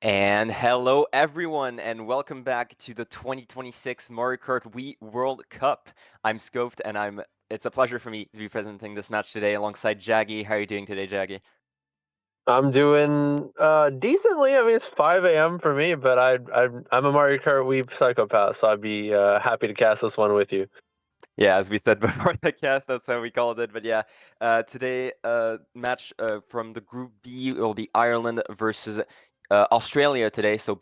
And hello everyone, and welcome back to the 2026 Mario Kart Wii World Cup. I'm Scoped, and it's a pleasure for me to be presenting this match today alongside Jaggy. How are you doing today, Jaggy? I'm doing decently. I mean, it's 5 a.m. for me, but I'm a Mario Kart Wii psychopath, so I'd be happy to cast this one with you. Yeah, as we said before the cast, that's how we called it. But yeah, today match from the Group B will be Ireland versus Australia today. So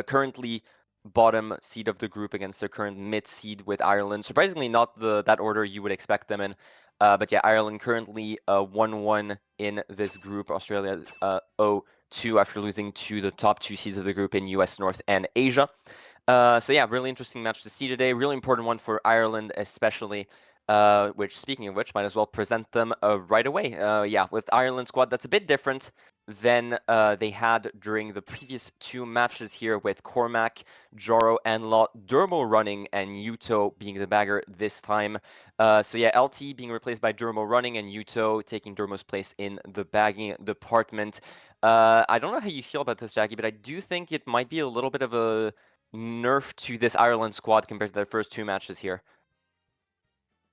currently bottom seed of the group against the current mid seed with Ireland. Surprisingly, not that order you would expect them in. But yeah, Ireland currently 1-1 in this group. Australia 0-2 after losing to the top two seeds of the group in US North and Asia. So yeah, really interesting match to see today. Really important one for Ireland, especially. Which, speaking of which, might as well present them right away. Yeah, with Ireland squad, that's a bit different than they had during the previous two matches here with Cormac, Joro, and Lot Dermo running, and Yuto being the bagger this time. So yeah, LT being replaced by Dermo running, and Yuto taking Dermo's place in the bagging department. I don't know how you feel about this, Jackie, but I do think it might be a little bit of a nerf to this Ireland squad compared to their first two matches here.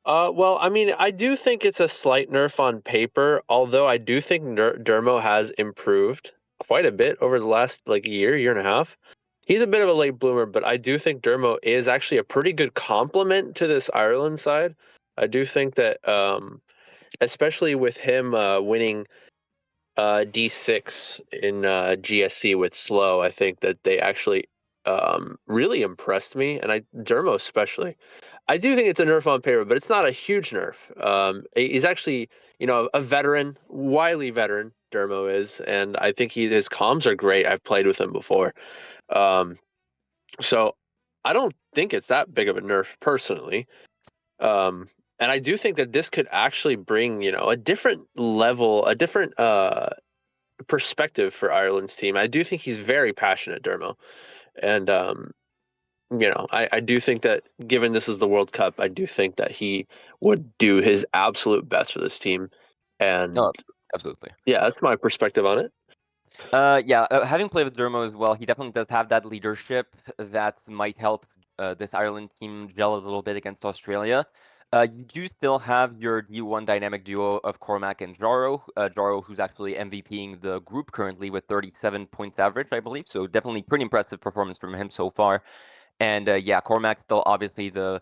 Well, I mean, I do think it's a slight nerf on paper, although I do think Dermo has improved quite a bit over the last year and a half. He's a bit of a late bloomer, but I do think Dermo is actually a pretty good complement to this Ireland side. I do think that, especially with him winning D6 in GSC with slow, I think that they actually really impressed me, and Dermo especially. I do think it's a nerf on paper, but it's not a huge nerf. He's actually, a veteran, wily veteran. Dermo is, and I think his comms are great. I've played with him before, um, so I don't think it's that big of a nerf personally. And I do think that this could actually bring, a different level, a different perspective for Ireland's team. I do think he's very passionate, Dermo, and I do think that given this is the World Cup, I do think that he would do his absolute best for this team. And No, absolutely. yeah, that's my perspective on it. Yeah, having played with Dermo as well, he definitely does have that leadership that might help this Ireland team gel a little bit against Australia. You do still have your D1 dynamic duo of Cormac and Jaro. Jaro, who's actually MVPing the group currently with 37 points average, I believe. So definitely pretty impressive performance from him so far. And yeah, Cormac still obviously the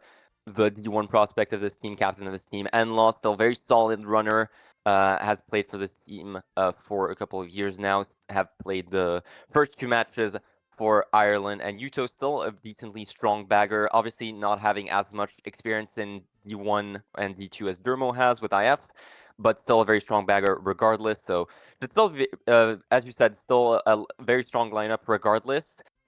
D1 prospect of this team, captain of this team, and Law still very solid runner. Has played for this team for a couple of years now. Have played the first two matches for Ireland, and Yuto still a decently strong bagger. Obviously, not having as much experience in D1 and D2 as Dermo has with IF, but still a very strong bagger regardless. So it's still, as you said, still a very strong lineup regardless.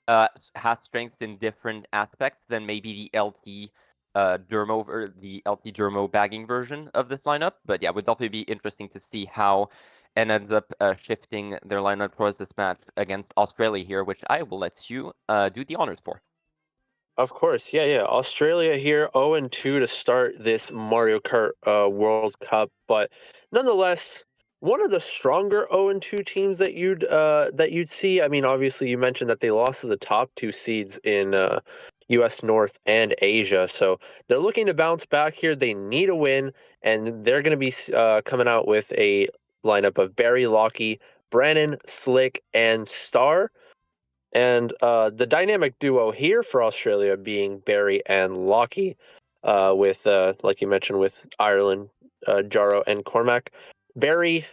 Has strengths in different aspects than maybe the LT Dermo or the LT Dermo bagging version of this lineup. But yeah, it would definitely be interesting to see how and ends up shifting their lineup towards this match against Australia here, which I will let you do the honors for. Of course, yeah, yeah. Australia here, 0-2 to start this Mario Kart World Cup, but nonetheless, one of the stronger 0-2 teams that you'd see. I mean, obviously, you mentioned that they lost to the top two seeds in U.S. North and Asia, so they're looking to bounce back here. They need a win, and they're going to be coming out with a lineup of Barry, Lockie, Brannon, Slick, and Star. And the dynamic duo here for Australia being Barry and Lockie, with, like you mentioned, with Ireland, Jaro, and Cormac. Barry,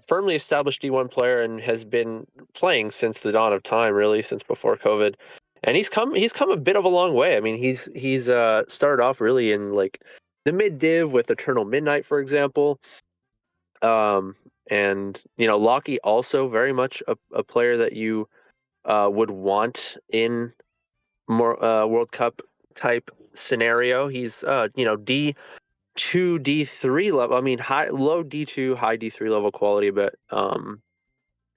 firmly established D1 player and has been playing since the dawn of time, really, since before COVID. And he's come a bit of a long way. I mean, he's started off really in the mid div with Eternal Midnight, for example. And Lockie also very much a player that you would want in more World Cup type scenario. He's D2, D3 level. I mean, low D2, high D3 level quality, but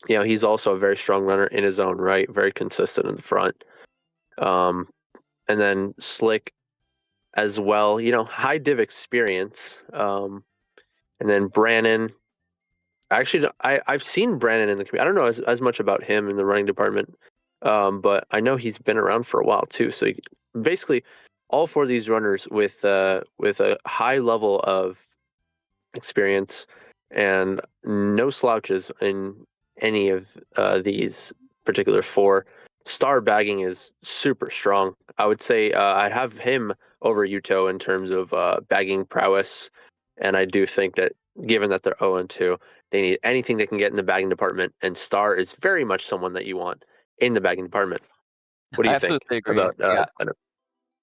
he's also a very strong runner in his own right, very consistent in the front. And then Slick as well, high div experience. And then Brannon. Actually, I've seen Brannon in the community. I don't know as much about him in the running department. but I know he's been around for a while too. So basically, all four of these runners with a high level of experience and no slouches in any of these particular four. Star bagging is super strong. I would say I'd have him over Yuto in terms of bagging prowess, and I do think that given that they're 0-2, they need anything they can get in the bagging department, and Star is very much someone that you want in the bagging department. What do I you think absolutely agree. about Yeah, Zenith?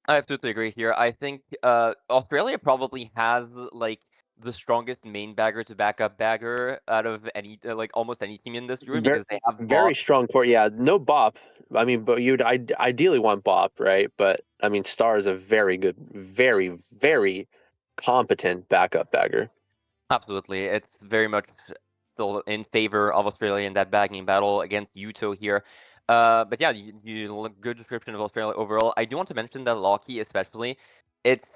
I absolutely agree here. I think Australia probably has like the strongest main bagger to backup bagger out of any like almost any team in this group Very, because they have very Bob. strong core. Yeah, no Bop. I mean, but you'd ideally want Bop, right? But I mean, Star is a very good, very, very competent backup bagger. Absolutely, it's very much still in favor of Australia in that bagging battle against Yuto here. But yeah, you look good description of Australia overall. I do want to mention that Loki especially, it's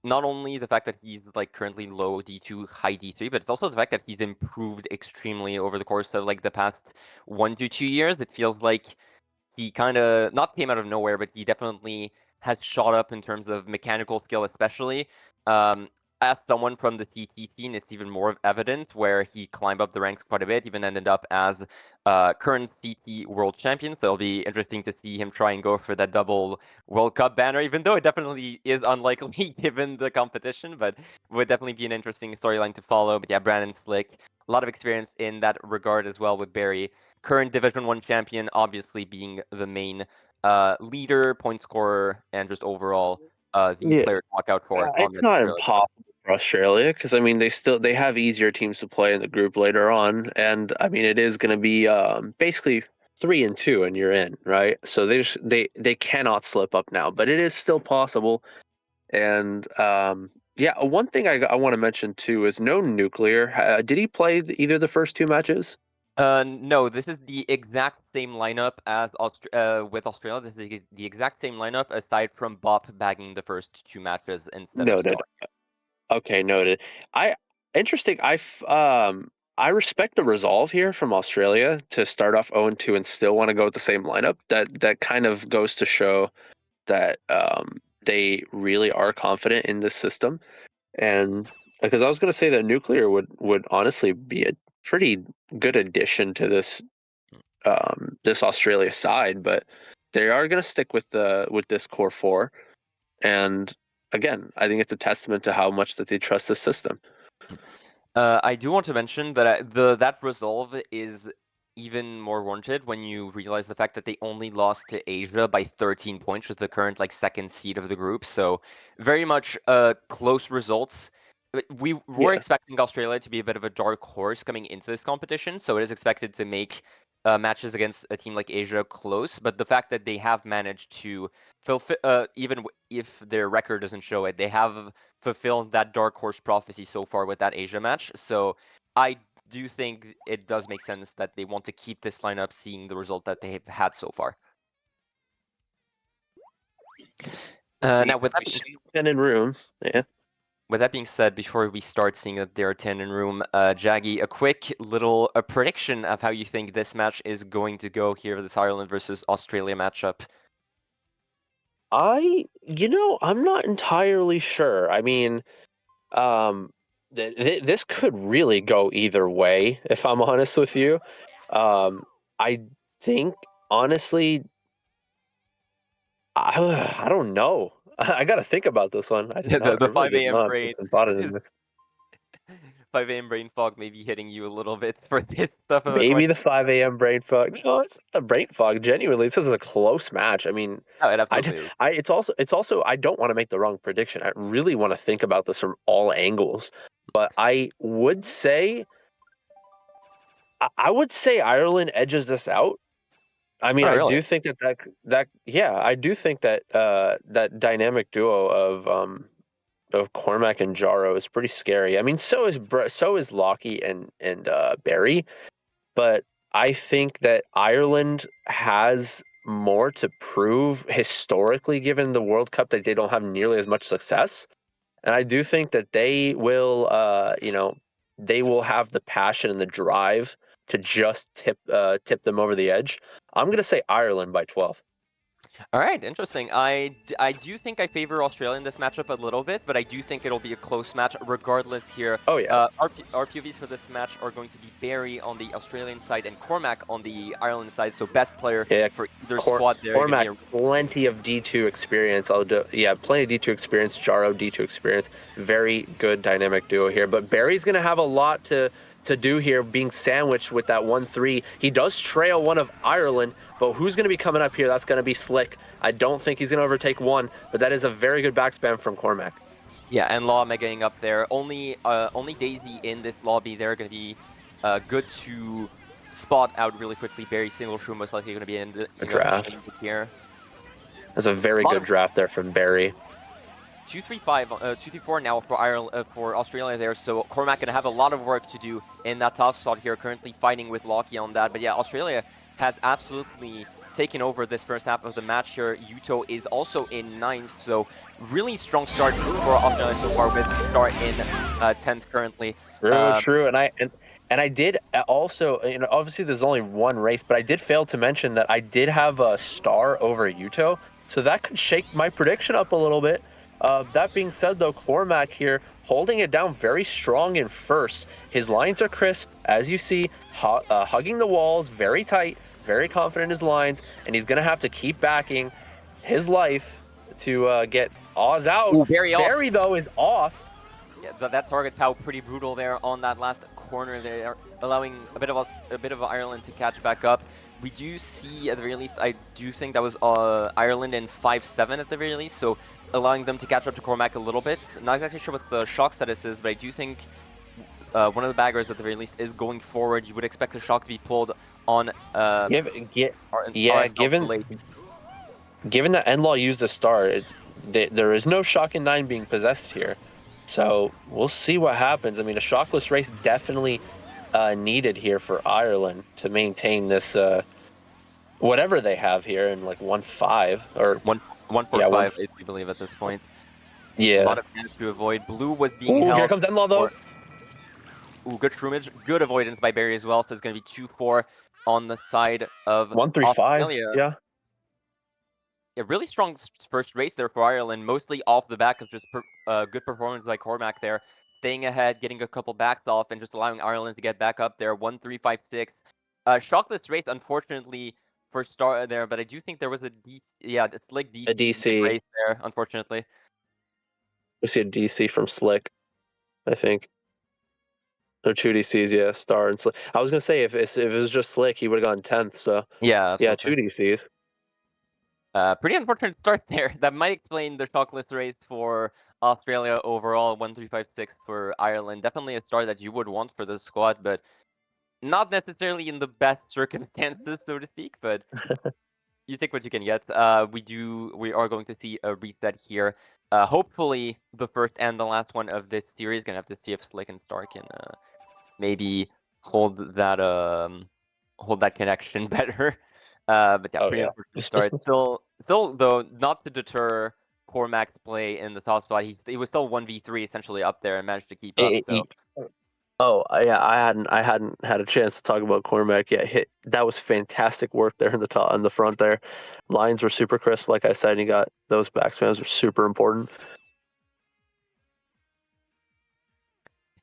not only the fact that he's like currently low D2, high D3, but it's also the fact that he's improved extremely over the course of like the past 1 to 2 years. It feels like he kind of not came out of nowhere, but he definitely has shot up in terms of mechanical skill, especially. Um, as someone from the CT scene, it's even more evident where he climbed up the ranks quite a bit, even ended up as current CT world champion. So it'll be interesting to see him try and go for that double World Cup banner, even though it definitely is unlikely given the competition, but would definitely be an interesting storyline to follow. But yeah, Brandon Slick, a lot of experience in that regard as well with Barry, current Division 1 champion, obviously being the main leader, point scorer, and just overall the Yeah, player to watch out for on it's this not Australia squad. impossible for Australia because I mean they have easier teams to play in the group later on, and I mean it is going to be basically 3-2 and you're in, right? So they cannot slip up now, but it is still possible. And yeah, one thing I want to mention too is no Nuclear. Did he play either of the first two matches? No, this is the exact same lineup as with Australia. This is the exact same lineup aside from Bop bagging the first two matches instead of Star. Noted. Okay, noted. I interesting. I respect the resolve here from Australia to start off 0-2 and still want to go with the same lineup. That kind of goes to show that they really are confident in this system. And because I was going to say that Nuclear would honestly be a pretty good addition to this Australia side, but they are going to stick with this core four. And again, I think it's a testament to how much that they trust the system. I do want to mention that that resolve is even more warranted when you realize the fact that they only lost to Asia by 13 points, which is the current like second seed of the group. So very much close results. We were Yeah, expecting Australia to be a bit of a dark horse coming into this competition, so it is expected to make matches against a team like Asia close. But the fact that they have managed to fulfill, even if their record doesn't show it, they have fulfilled that dark horse prophecy so far with that Asia match. So I do think it does make sense that they want to keep this lineup, seeing the result that they've had so far. Now, we see 10 in room. Yeah. with that being said, before we start seeing that there are 10 in room, Jaggy, a quick little prediction of how you think this match is going to go here, this Ireland versus Australia matchup. I'm not entirely sure. I mean, this could really go either way, if I'm honest with you. I think, honestly, I don't know. I got to think about this one. I did the, not. I the really 5 did a.m. not brain put some thought into is this. 5 a.m. brain fog may be hitting you a little bit for this stuff of a Maybe the question. 5 a.m. brain fog. No, it's not the brain fog. Genuinely, this is a close match. I mean, Oh, it I, absolutely is. it's also, I don't want to make the wrong prediction. I really want to think about this from all angles. But I would say Ireland edges this out. I mean, Oh, I really? do think that yeah, I do think that that dynamic duo of Cormac and Jaro is pretty scary. I mean, so is Lockie and Barry. But I think that Ireland has more to prove historically, given the World Cup, that they don't have nearly as much success. And I do think that they will have the passion and the drive to just tip them over the edge. I'm gonna say Ireland by 12. All right, interesting. I do think I favor Australia in this matchup a little bit, but I do think it'll be a close match regardless here. Oh yeah. Our POVs for this match are going to be Barry on the Australian side and Cormac on the Ireland side, so best player Yeah, for either squad there. Cormac, plenty of D2 experience. Plenty of D2 experience. Jaro, D2 experience. Very good dynamic duo here. But Barry's going to have a lot to do here, being sandwiched with that 1-3. He does trail one of Ireland, but who's going to be coming up here? That's going to be Slick. I don't think he's going to overtake one, but that is a very good backspam from Cormac. Yeah, and Law megaing up there. Only Daisy in this lobby. They're going to be good to spot out really quickly. Barry single shrew most likely going to be in the draft here. That's a very good draft there from Barry. 2-3-4 now for Ireland, for Australia there. So Cormac gonna have a lot of work to do in that top spot here. Currently fighting with Lockie on that, but yeah, Australia has absolutely taken over this first half of the match here. Yuto is also in 9th, so really strong start for Australia so far with the start in 10th currently. True, and I did also, obviously there's only one race, but I did fail to mention that I did have a star over Yuto, so that could shake my prediction up a little bit. That being said, though, Cormac here holding it down very strong in first. His lines are crisp, as you see, hugging the walls, very tight, very confident in his lines, and he's going to have to keep backing his life to get Oz out. Ooh, Barry, though, is off. Yeah, that target pow pretty brutal there on that last corner there, allowing a bit of Ireland to catch back up. We do see, at the very least, I do think that was Ireland in 5-7 at the very least, so allowing them to catch up to Cormac a little bit. Not exactly sure what the shock status is, but I do think one of the baggers at the very least is going forward. You would expect the shock to be pulled on given that Enlaw used a star, there is no shock in 9 being possessed here. So we'll see what happens. I mean, a shockless race definitely needed here for Ireland to maintain this whatever they have here in like 1-5 or 1-4-5, if you believe at this point. Yeah. A lot of damage to avoid. Blue was being held. Here comes Enlaw though. Ooh, good shroomage. Good avoidance by Barry as well. So it's going to be 2-4 on the side of 1-3-5. Australia. Yeah. Yeah, really strong first race there for Ireland, mostly off the back of just good performance by Cormac there, staying ahead, getting a couple backs off, and just allowing Ireland to get back up there. 1-3-5-6. Shockless race, unfortunately, for start there, but I do think there was a Slick DC race there, unfortunately. We see a DC from Slick, I think. Or 2 DCs, yeah, Star and Slick. I was gonna say if it was just Slick, he would have gone 10th. So yeah, 2 DCs. Pretty unfortunate start there. That might explain the shockless race for Australia overall. 1-3-5-6 for Ireland. Definitely a start that you would want for this squad, but not necessarily in the best circumstances, so to speak. But you take what you can get. We are going to see a reset here. Hopefully, the first and the last one of this series. Gonna have to see if Slick and Star can maybe hold that connection better. But yeah, pretty unfortunate start. Still though, not to deter Cormac's play in the top spot. He was still 1v3 essentially up there and managed to keep up. So. I hadn't had a chance to talk about Cormac yet. That was fantastic work there in the front there. Lines were super crisp, like I said. And you got those backspams are super important.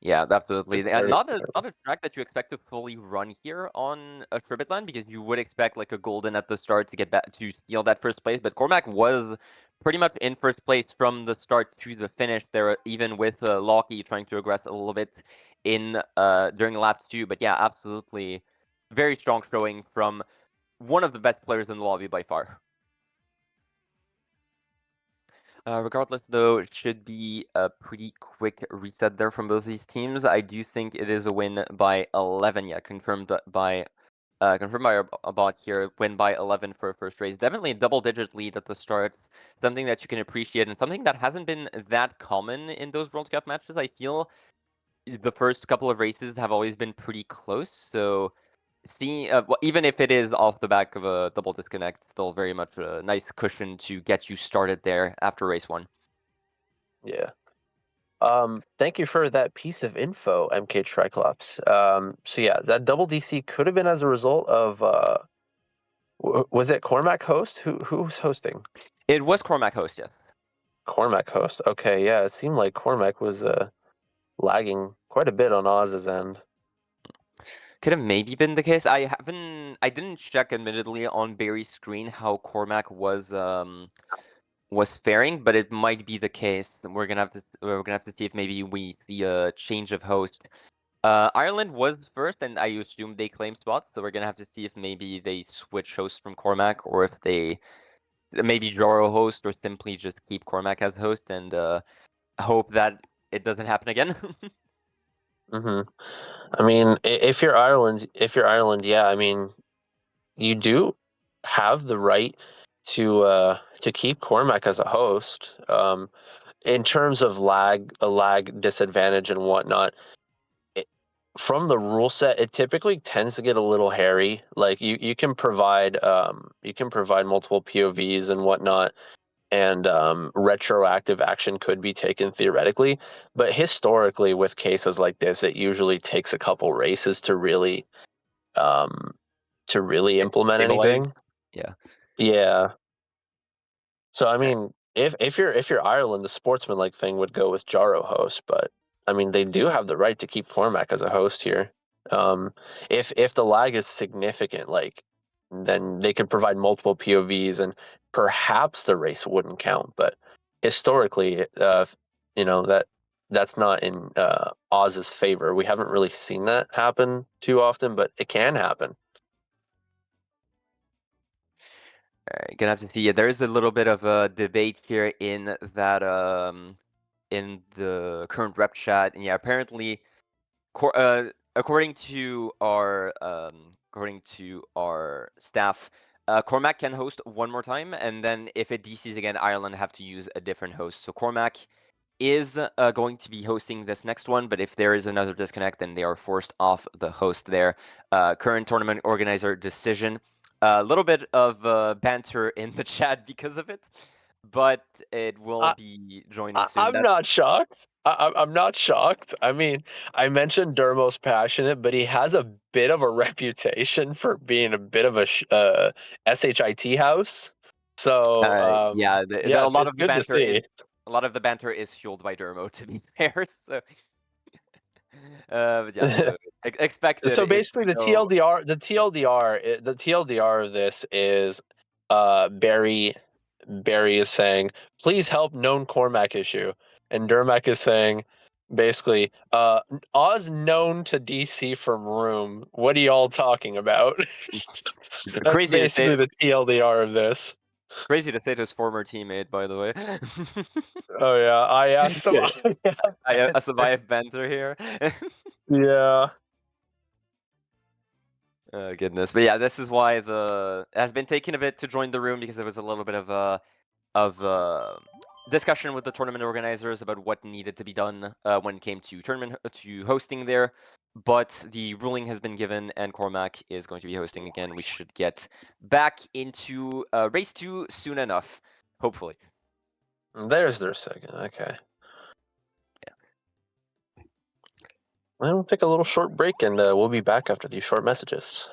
Yeah, absolutely. And not a track that you expect to fully run here on a Tribbitland, because you would expect like a golden at the start to get back to steal that first place. But Cormac was pretty much in first place from the start to the finish there, even with Lockie trying to aggress a little bit in during lap 2. But yeah, absolutely very strong showing from one of the best players in the lobby by far. Regardless, though, it should be a pretty quick reset there from both these teams. I do think it is a win by 11. Yeah, confirmed by our bot here. Win by 11 for first race. Definitely a double-digit lead at the start. Something that you can appreciate, and something that hasn't been that common in those World Cup matches. I feel the first couple of races have always been pretty close. So even if it is off the back of a double disconnect, still very much a nice cushion to get you started there after race 1. Yeah. Thank you for that piece of info, MK Triclops. So yeah, that double DC could have been as a result of was it Cormac host? Who's hosting? It was Cormac host, yes. Cormac host. Okay, yeah, it seemed like Cormac was lagging quite a bit on Oz's end. Could have maybe been the case. I didn't check admittedly on Barry's screen how Cormac was faring, but it might be the case. We're gonna have to see if maybe we see a change of host. Ireland was first, and I assume they claim spots, so we're gonna have to see if maybe they switch hosts from Cormac, or if they maybe Joro host, or simply just keep Cormac as host and hope that it doesn't happen again. Hmm. I mean, if you're Ireland, yeah, I mean, you do have the right to keep Cormac as a host. In terms of a lag disadvantage and whatnot, from the rule set, it typically tends to get a little hairy. Like you can provide multiple POVs and whatnot, and retroactive action could be taken theoretically. But historically, with cases like this, it usually takes a couple races um, to really implement Stabilize. anything. Yeah. Yeah. So I mean, if you're Ireland, the sportsmanlike thing would go with Jaro host, but I mean they do have the right to keep Cormac as a host here. Um, if the lag is significant, like then they could provide multiple POVs and perhaps the race wouldn't count. But historically, that's not in Oz's favor. We haven't really seen that happen too often, but it can happen. Gonna have to see. Yeah, there is a little bit of a debate here in that in the current rep chat, and yeah, apparently, according to our staff, Cormac can host one more time, and then if it DCs again, Ireland have to use a different host. So Cormac is going to be hosting this next one, but if there is another disconnect, then they are forced off the host there. Current tournament organizer decision. A little bit of banter in the chat because of it, but it will be joining soon. I'm not shocked. I'm not shocked. I mean, I mentioned Dermo's passionate, but he has a bit of a reputation for being a bit of a shit house. So Yeah, yeah, a lot it's of the good to banter is see. fueled by Dermo, to be fair. So, but yeah, so expected So if basically, you know. the TLDR of this is Barry is saying, please help known Cormac issue. And Dermac is saying, basically, Oz known to DC from room. What are y'all talking about? That's Crazy to say. basically the TLDR of this. Crazy to say to his former teammate, by the way. Oh yeah, I have some. I a survive banter here. Yeah. Oh goodness, but yeah, this is why it has been taking a bit to join the room because there was a little bit of discussion with the tournament organizers about what needed to be done when it came to to hosting there. But the ruling has been given, and Cormac is going to be hosting again. We should get back into race 2 soon enough, hopefully. There's their second. Okay. Yeah. Well, we'll take a little short break, and we'll be back after these short messages.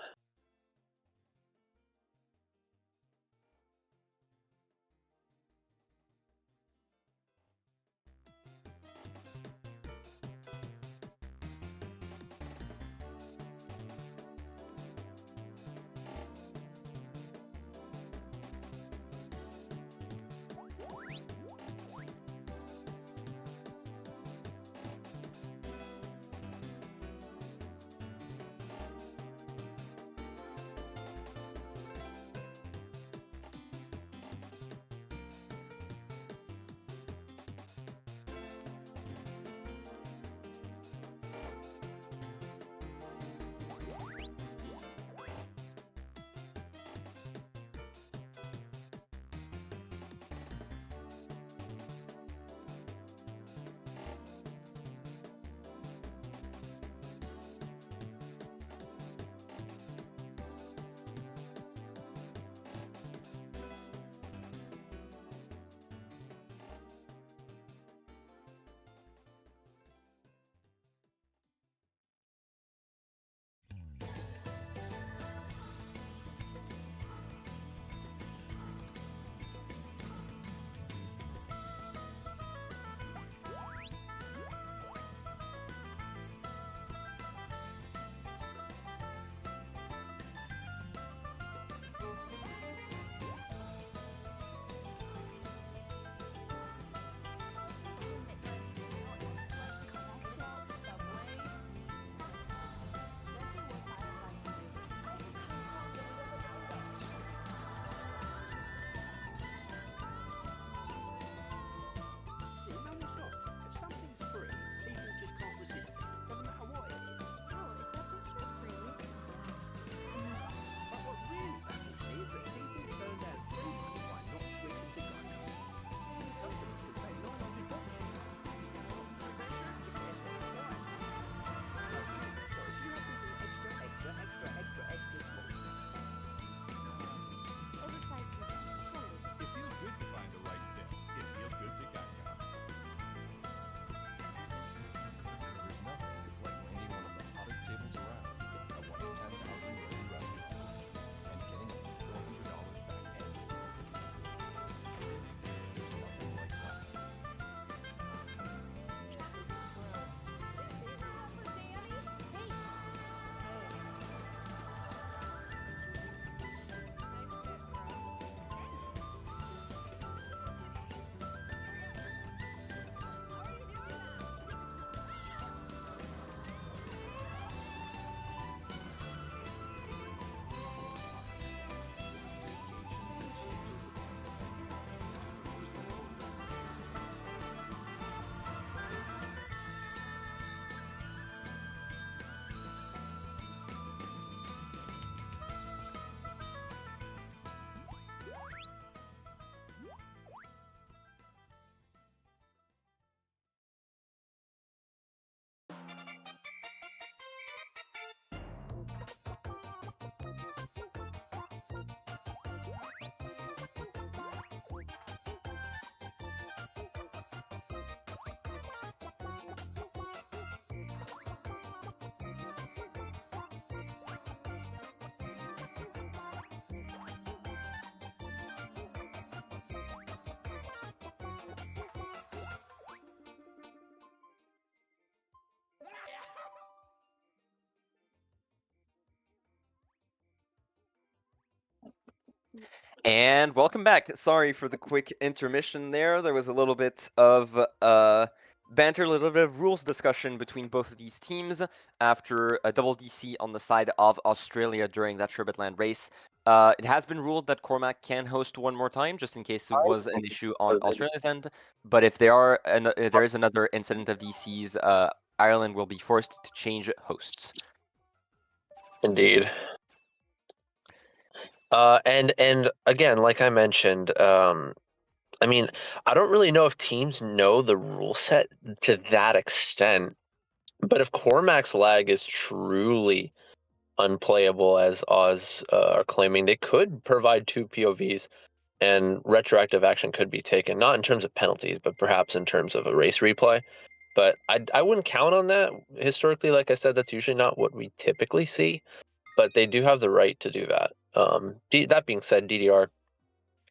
And welcome back. Sorry for the quick intermission there. There was a little bit of banter, a little bit of rules discussion between both of these teams after a double DC on the side of Australia during that Sherbetland race. It has been ruled that Cormac can host one more time, just in case it was an issue on Australia's end. But if there is another incident of DCs, Ireland will be forced to change hosts. Indeed. And again, like I mentioned, I mean, I don't really know if teams know the rule set to that extent, but if Cormac's lag is truly unplayable, as Oz are claiming, they could provide 2 POVs, and retroactive action could be taken, not in terms of penalties, but perhaps in terms of a race replay. But I wouldn't count on that. Historically, like I said, that's usually not what we typically see, but they do have the right to do that. That being said, DDR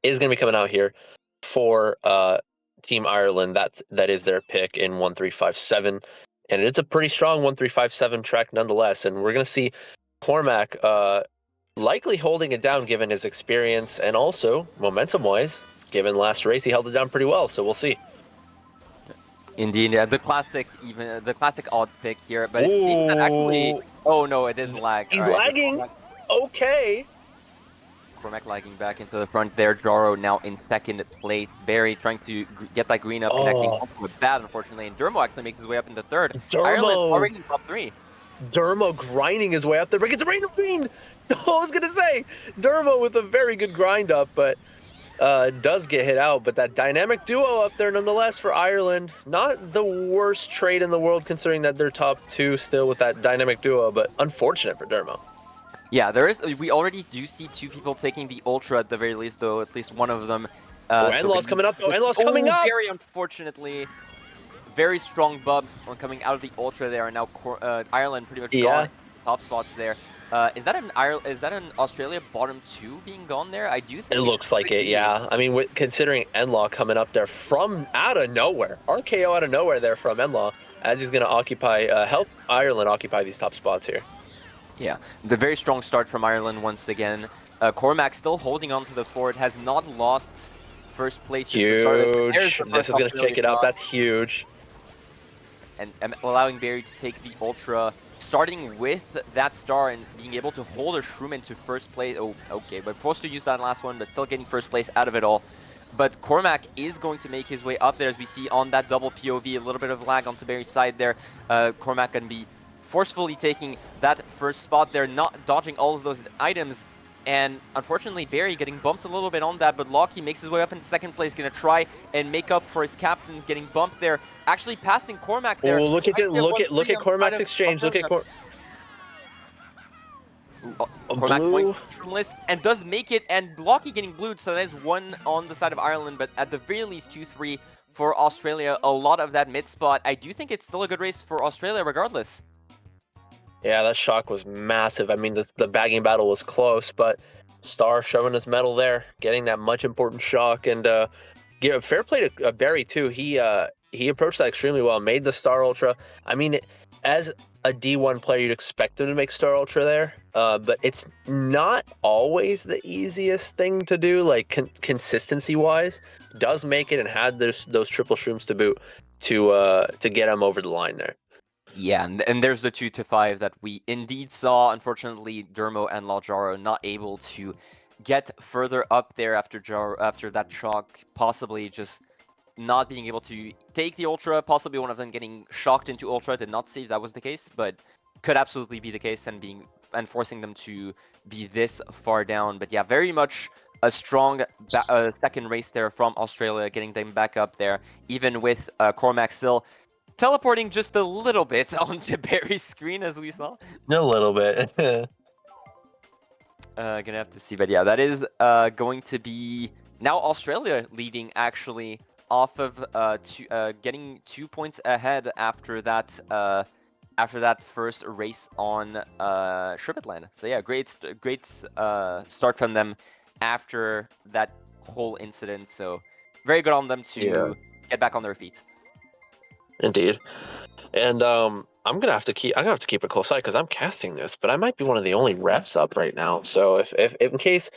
is going to be coming out here for Team Ireland. That is their pick in 1357, and it's a pretty strong 1357 track nonetheless. And we're going to see Cormac likely holding it down given his experience, and also momentum-wise, given last race he held it down pretty well. So we'll see. Indeed, yeah, the classic odd pick here, but it seems that actually. Oh no, it is lag. He's All right, lagging. Okay. Cormac lagging back into the front there. Jaro now in second place. Barry trying to get that green up, connecting onto a bad, unfortunately. And Dermo actually makes his way up into third. Ireland already in top 3. Dermo grinding his way up there, but gets a rain of green. I was gonna say Dermo with a very good grind up, but does get hit out. But that dynamic duo up there nonetheless for Ireland. Not the worst trade in the world considering that they're top 2 still with that dynamic duo, but unfortunate for Dermo. Yeah, we already do see 2 people taking the Ultra at the very least, though, at least one of them. Enlaw's coming up, though. Enlaw's coming up! Very unfortunately. Very strong bump when coming out of the Ultra there, and now Ireland pretty much gone in the top spots there. Is that an Australia bottom 2 being gone there? I do think it looks like it, yeah. I mean, considering Enlaw coming up there from out of nowhere, RKO out of nowhere there from Enlaw, as he's going to help Ireland occupy these top spots here. Yeah, the very strong start from Ireland once again. Cormac still holding on to the fort, has not lost first place. Huge. This is going to shake it up. That's huge. And allowing Barry to take the Ultra, starting with that star and being able to hold a Shroom into first place. Oh, okay, but forced to use that last one, but still getting first place out of it all. But Cormac is going to make his way up there, as we see on that double POV, a little bit of lag onto Barry's side there. Cormac going to be forcefully taking that first spot there, not dodging all of those items. And unfortunately, Barry getting bumped a little bit on that, but Lockie makes his way up into second place, going to try and make up for his captains getting bumped there. Actually passing Cormac there. Oh, look at Cormac's exchange. Look at Cormac going from list and does make it, and Lockie getting blued, so that is 1 on the side of Ireland, but at the very least 2-3 for Australia. A lot of that mid spot. I do think it's still a good race for Australia regardless. Yeah, that shock was massive. I mean, the bagging battle was close, but Star showing his medal there, getting that much important shock, and fair play to Barry too. He approached that extremely well, made the Star Ultra. I mean, as a D1 player, you'd expect him to make Star Ultra there, but it's not always the easiest thing to do, like consistency-wise. Does make it and had those triple shrooms to boot to get him over the line there. Yeah, and there's the 2-5 that we indeed saw. Unfortunately, Dermo and Jaro not able to get further up there after that shock, possibly just not being able to take the Ultra, possibly one of them getting shocked into Ultra. Did not see if that was the case, but could absolutely be the case, and forcing them to be this far down. But yeah, very much a strong second race there from Australia, getting them back up there, even with Cormac still teleporting just a little bit onto Barry's screen, as we saw. A little bit. Gonna have to see, but yeah, that is going to be now Australia leading, actually, off of getting 2 points ahead after that first race on Sherbetland. So yeah, great start from them after that whole incident. So very good on them to get back on their feet. Indeed. And I'm gonna have to keep a close eye because I'm casting this, but I might be one of the only reps up right now. So if in case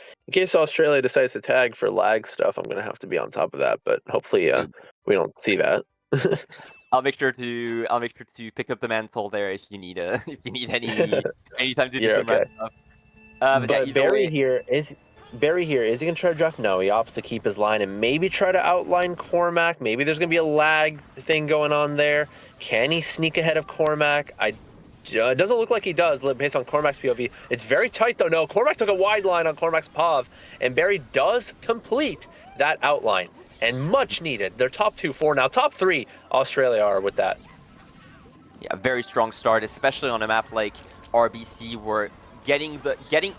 Australia decides to tag for lag stuff, I'm gonna have to be on top of that. But hopefully, we don't see that. I'll make sure to pick up the mantle there if you need if you need any time to do You're some red okay. stuff. But yeah, But either way, Barry here, is he gonna try to draft? No, he opts to keep his line and maybe try to outline Cormac. Maybe there's gonna be a lag thing going on there. Can he sneak ahead of Cormac? It doesn't look like he does based on Cormac's POV. It's very tight though. No, Cormac took a wide line on Cormac's POV, and Barry does complete that outline. And much needed. They're top 2-4 now. Top 3 Australia are with that. yeah, very strong start, especially on a map like RBC where getting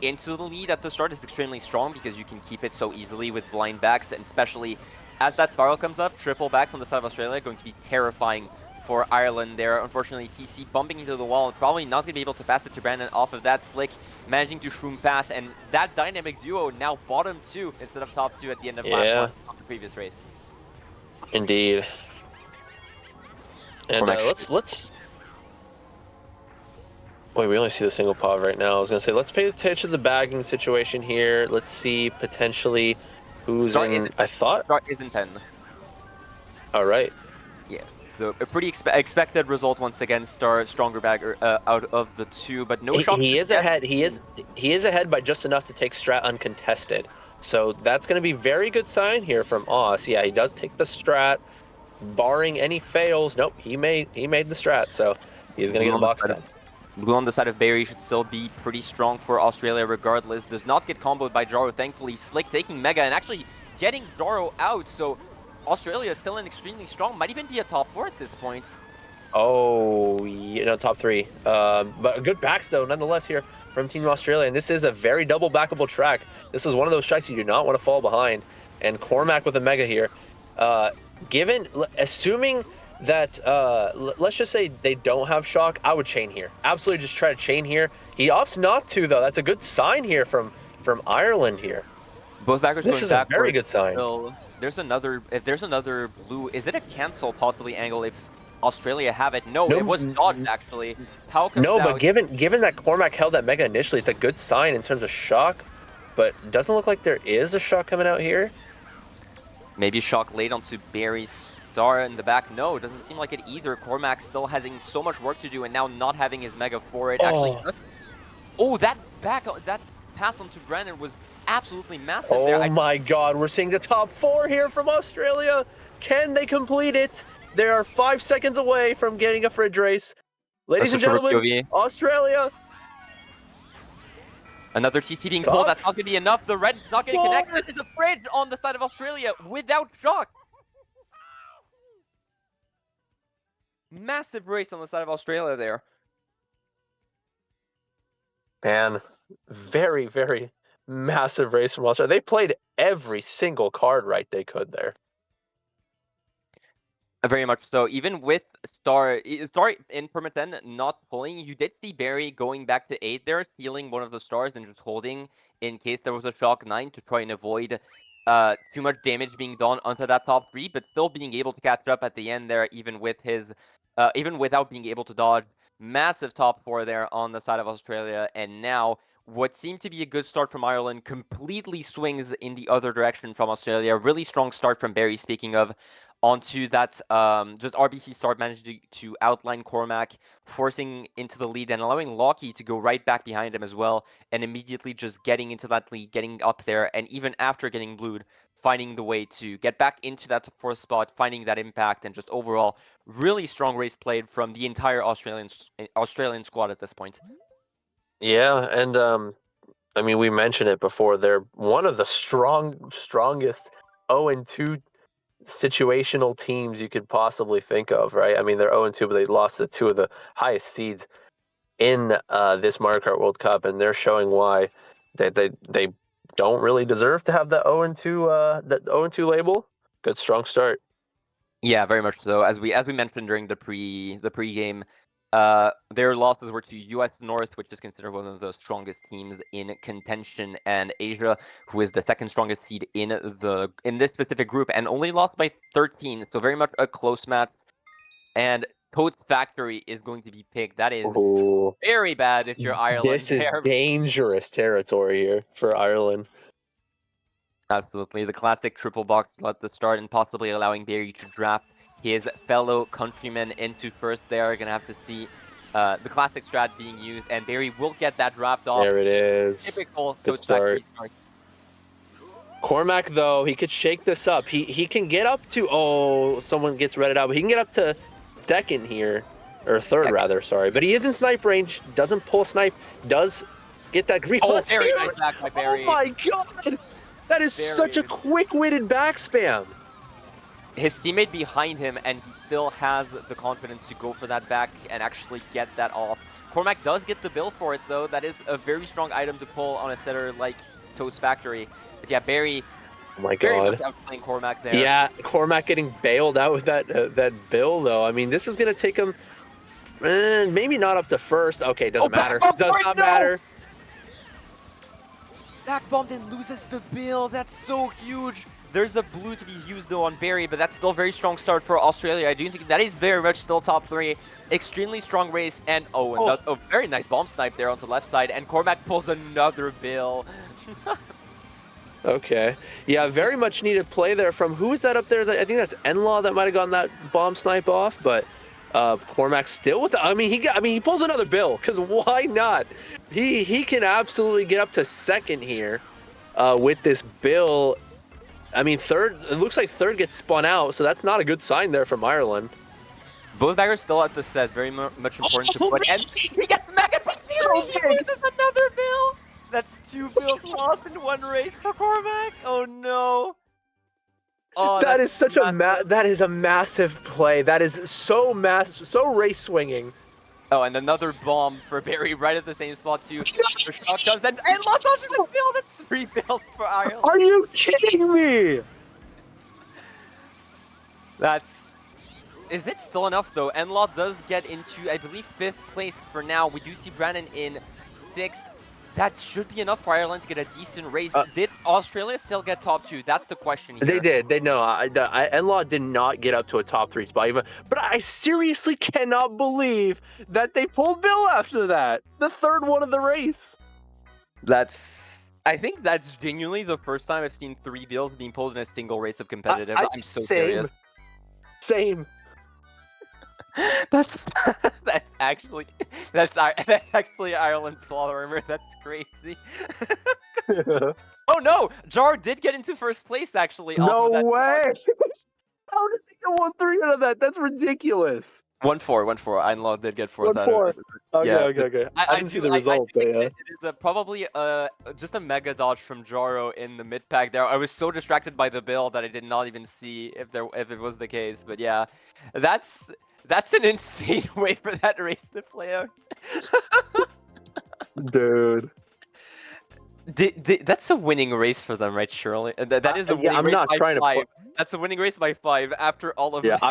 into the lead at the start is extremely strong because you can keep it so easily with blind backs, and especially as that spiral comes up, triple backs on the side of Australia going to be terrifying for Ireland there. Unfortunately, TC bumping into the wall, probably not going to be able to pass it to Brandon off of that. Slick managing to shroom pass, and that dynamic duo now bottom 2 instead of top 2 at the end of lap 1 of the previous race. Indeed. And let's. Wait, we only see the single pod right now. I was gonna say let's pay attention to the bagging situation here. Let's see potentially who's in. I thought Start is in 10. All right. Yeah, so a pretty expected result once again. Stronger bagger out of the two, but no shock. He is ahead. He is ahead by just enough to take strat uncontested. So that's going to be very good sign here from Oz. Yeah, he does take the strat, barring any fails. Nope, he made the strat, so he's going to get the box done. Blue on the side of Barry should still be pretty strong for Australia regardless. Does not get comboed by Jaro, thankfully. Slick taking Mega and actually getting Jaro out, so Australia is still in extremely strong. Might even be a top 4 at this point. Oh, yeah, no, top 3. But good backs, though, nonetheless, here from Team Australia. And this is a very double backable track. This is one of those tracks you do not want to fall behind. And Cormac with a Mega here. Assuming that, let's just say they don't have shock, I would chain here. Absolutely just try to chain here. He opts not to, though. That's a good sign here from Ireland here. Both backers this is a very good sign. If there's another blue, is it a cancel possibly angle if Australia have it? No, it was dodged actually. Tao comes out. But given that Cormac held that Mega initially, it's a good sign in terms of shock. But doesn't look like there is a shock coming out here. Maybe shock late onto Barry's star in the back. No, it doesn't seem like it either. Cormac still having so much work to do and now not having his Mega for it. Actually, that pass onto Brandon was absolutely massive there. Oh my god, we're seeing the top 4 here from Australia. Can they complete it? They are 5 seconds away from getting a fridge race. Ladies and gentlemen, Australia. Another TC being pulled. That's not going to be enough. The red's not getting connected. There's a fridge on the side of Australia without shock. Massive race on the side of Australia there. Man, very, very massive race from Australia. They played every single card right they could there. Very much so. Even with Star in perma 10 not pulling, you did see Barry going back to 8 there, stealing one of the stars and just holding in case there was a shock 9 to try and avoid too much damage being done onto that top 3, but still being able to catch up at the end there, even without being able to dodge. Massive top 4 there on the side of Australia, and now what seemed to be a good start from Ireland completely swings in the other direction from Australia. Really strong start from Barry, speaking of, onto that just RBC start, managed to outline Cormac, forcing into the lead and allowing Lockie to go right back behind him as well, and immediately just getting into that lead, getting up there, and even after getting blued, finding the way to get back into that 4th spot, finding that impact, and just overall really strong race played from the entire Australian squad at this point. Yeah, and I mean, we mentioned it before. They're one of the strongest 0-2 situational teams you could possibly think of, right? I mean, they're 0-2, but they lost to 2 of the highest seeds in this Mario Kart World Cup, and they're showing why they don't really deserve to have that 0-2 label. Good strong start. Yeah, very much so. As we mentioned during the pre-game, their losses were to US North, which is considered one of the strongest teams in contention, and Asia, who is the 2nd strongest seed in this specific group, and only lost by 13. So very much a close match. And Toad's Factory is going to be picked. That is Ooh. very bad if you're Ireland This is there. dangerous territory here for Ireland. Absolutely. The classic triple box at the start and possibly allowing Barry to draft his fellow countrymen into first there. Gonna have to see the classic strat being used, and Barry will get that draft off. There it is. Typical Good Toad's start. Factory start. Cormac, though, he could shake this up. He can get up to... Oh, someone gets redded out. But he can get up to second here. Or third, rather, sorry. But he is in snipe range. Doesn't pull snipe. Does get that green. Oh, very nice back by Barry. Oh, my God. That is Barry such a quick-witted back spam. His teammate behind him, and he still has the confidence to go for that back and actually get that off. Cormac does get the bill for it, though. That is a very strong item to pull on a setter like Toad's Factory. But yeah, Barry, oh my very God, much outplaying Cormac there. Yeah, Cormac getting bailed out with that bill, though. I mean, this is going to take him maybe not up to first. Okay, doesn't matter. Does not matter. Back bomb then loses the bill. That's so huge. There's a blue to be used though on Barry, but that's still a very strong start for Australia. I do think that is very much still top 3. Extremely strong race, and a very nice bomb snipe there onto the left side, and Cormac pulls another bill. Okay. Yeah, very much needed play there from... Who was that up there? I think that's Enlaw that might have gotten that bomb snipe off, but Cormac still with the... he pulls another bill, because why not? He can absolutely get up to second here with this bill. I mean, third... It looks like third gets spun out, so that's not a good sign there from Ireland. Both baggers still at the set. Very much important to put. And he gets mega He loses another bill. That's 2 bills lost in one race for Cormac. Oh no! Oh, that is such that is a massive play. That is so so race swinging. Oh, and another bomb for Barry right at the same spot too. The shot comes and Law touches a bill. That's 3 bills for Ireland. Are you kidding me? That's... Is it still enough though? Enlaw does get into, I believe, 5th place for now. We do see Brandon in 6th. That should be enough for Ireland to get a decent race. Did Australia still get top 2? That's the question here. They did. Enlaw did not get up to a top 3 spot even. But I seriously cannot believe that they pulled Bill after that. The third one of the race. I think that's genuinely the first time I've seen 3 bills being pulled in a single race of competitive. I'm so serious. Same. That's actually Ireland plot armor. That's crazy. Oh no, Jar did get into 1st place actually. No way! How did they get 1-3 out of that? That's ridiculous. 1-4. Einlaw did get 4th. 1-4. Okay, Yeah. okay. I didn't see the result, but yeah. It is probably just a mega dodge from Jaro in the mid pack there. I was so distracted by the build that I did not even see if it was the case. But yeah, that's an insane way for that race to play out. Dude. That's a winning race for them, right, Shirley? That is a winning race by 5. That's a winning race by 5 after all of that.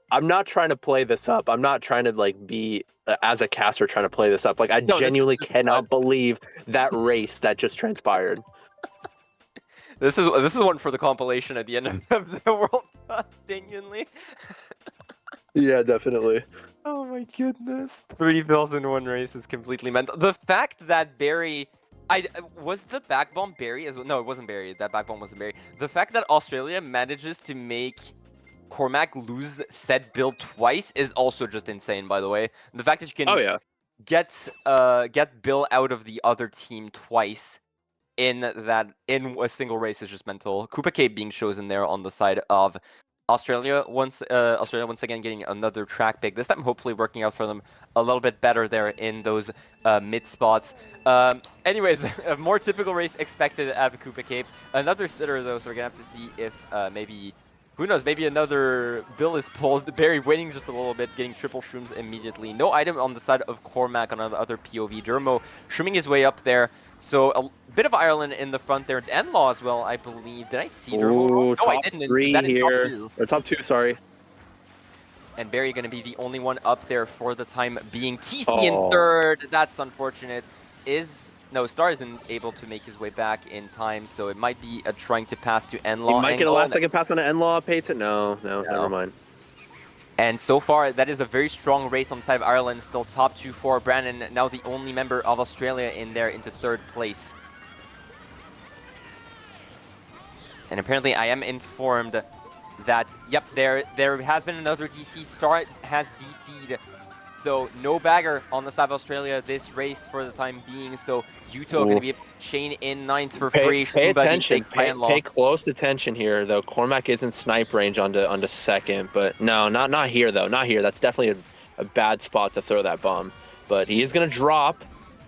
I'm not trying to play this up. I'm not trying to be as a caster trying to play this up. I genuinely cannot believe that race that just transpired. This is one for the compilation at the end of the World Cup, genuinely. Yeah, definitely. Oh my goodness. 3 bills in one race is completely mental. The fact that Barry... was the back bomb Barry as well? No, it wasn't Barry. That back bomb wasn't Barry. The fact that Australia manages to make Cormac lose said build twice is also just insane, by the way. The fact that you can get Bill out of the other team twice in a single race is just mental. Koopa Cape being chosen there on the side of Australia once again getting another track pick. This time hopefully working out for them a little bit better there in those mid spots. Anyways, a more typical race expected out of Koopa Cape. Another sitter though, so we're gonna have to see if maybe, who knows, maybe another bill is pulled. Barry waiting just a little bit, getting triple shrooms immediately. No item on the side of Cormac on the other POV. Dermo shrooming his way up there. So a bit of Ireland in the front there. Enlaw as well, I believe. Did I see Dermo? No, I didn't. 3 that is here. Top 2, sorry. And Barry going to be the only one up there for the time being. TC in 3rd. That's unfortunate. Star isn't able to make his way back in time, so it might be trying to pass to Enlaw. He might get a last second pass on an Enlaw. Payton? No, never mind. And so far, that is a very strong race on the side of Ireland. Still top 2 for Brandon, now the only member of Australia in there into 3rd place. And apparently I am informed that, yep, there has been another DC. Start has DC'd. So no bagger on the side of Australia this race for the time being. So Yuto going to be able to chain in 9th for free. Pay Shumba being attention. taken by Pay Enlaw. close attention here, though. Cormac is in snipe range onto 2nd, but no, not here though. Not here. That's definitely a bad spot to throw that bomb. But he is gonna drop.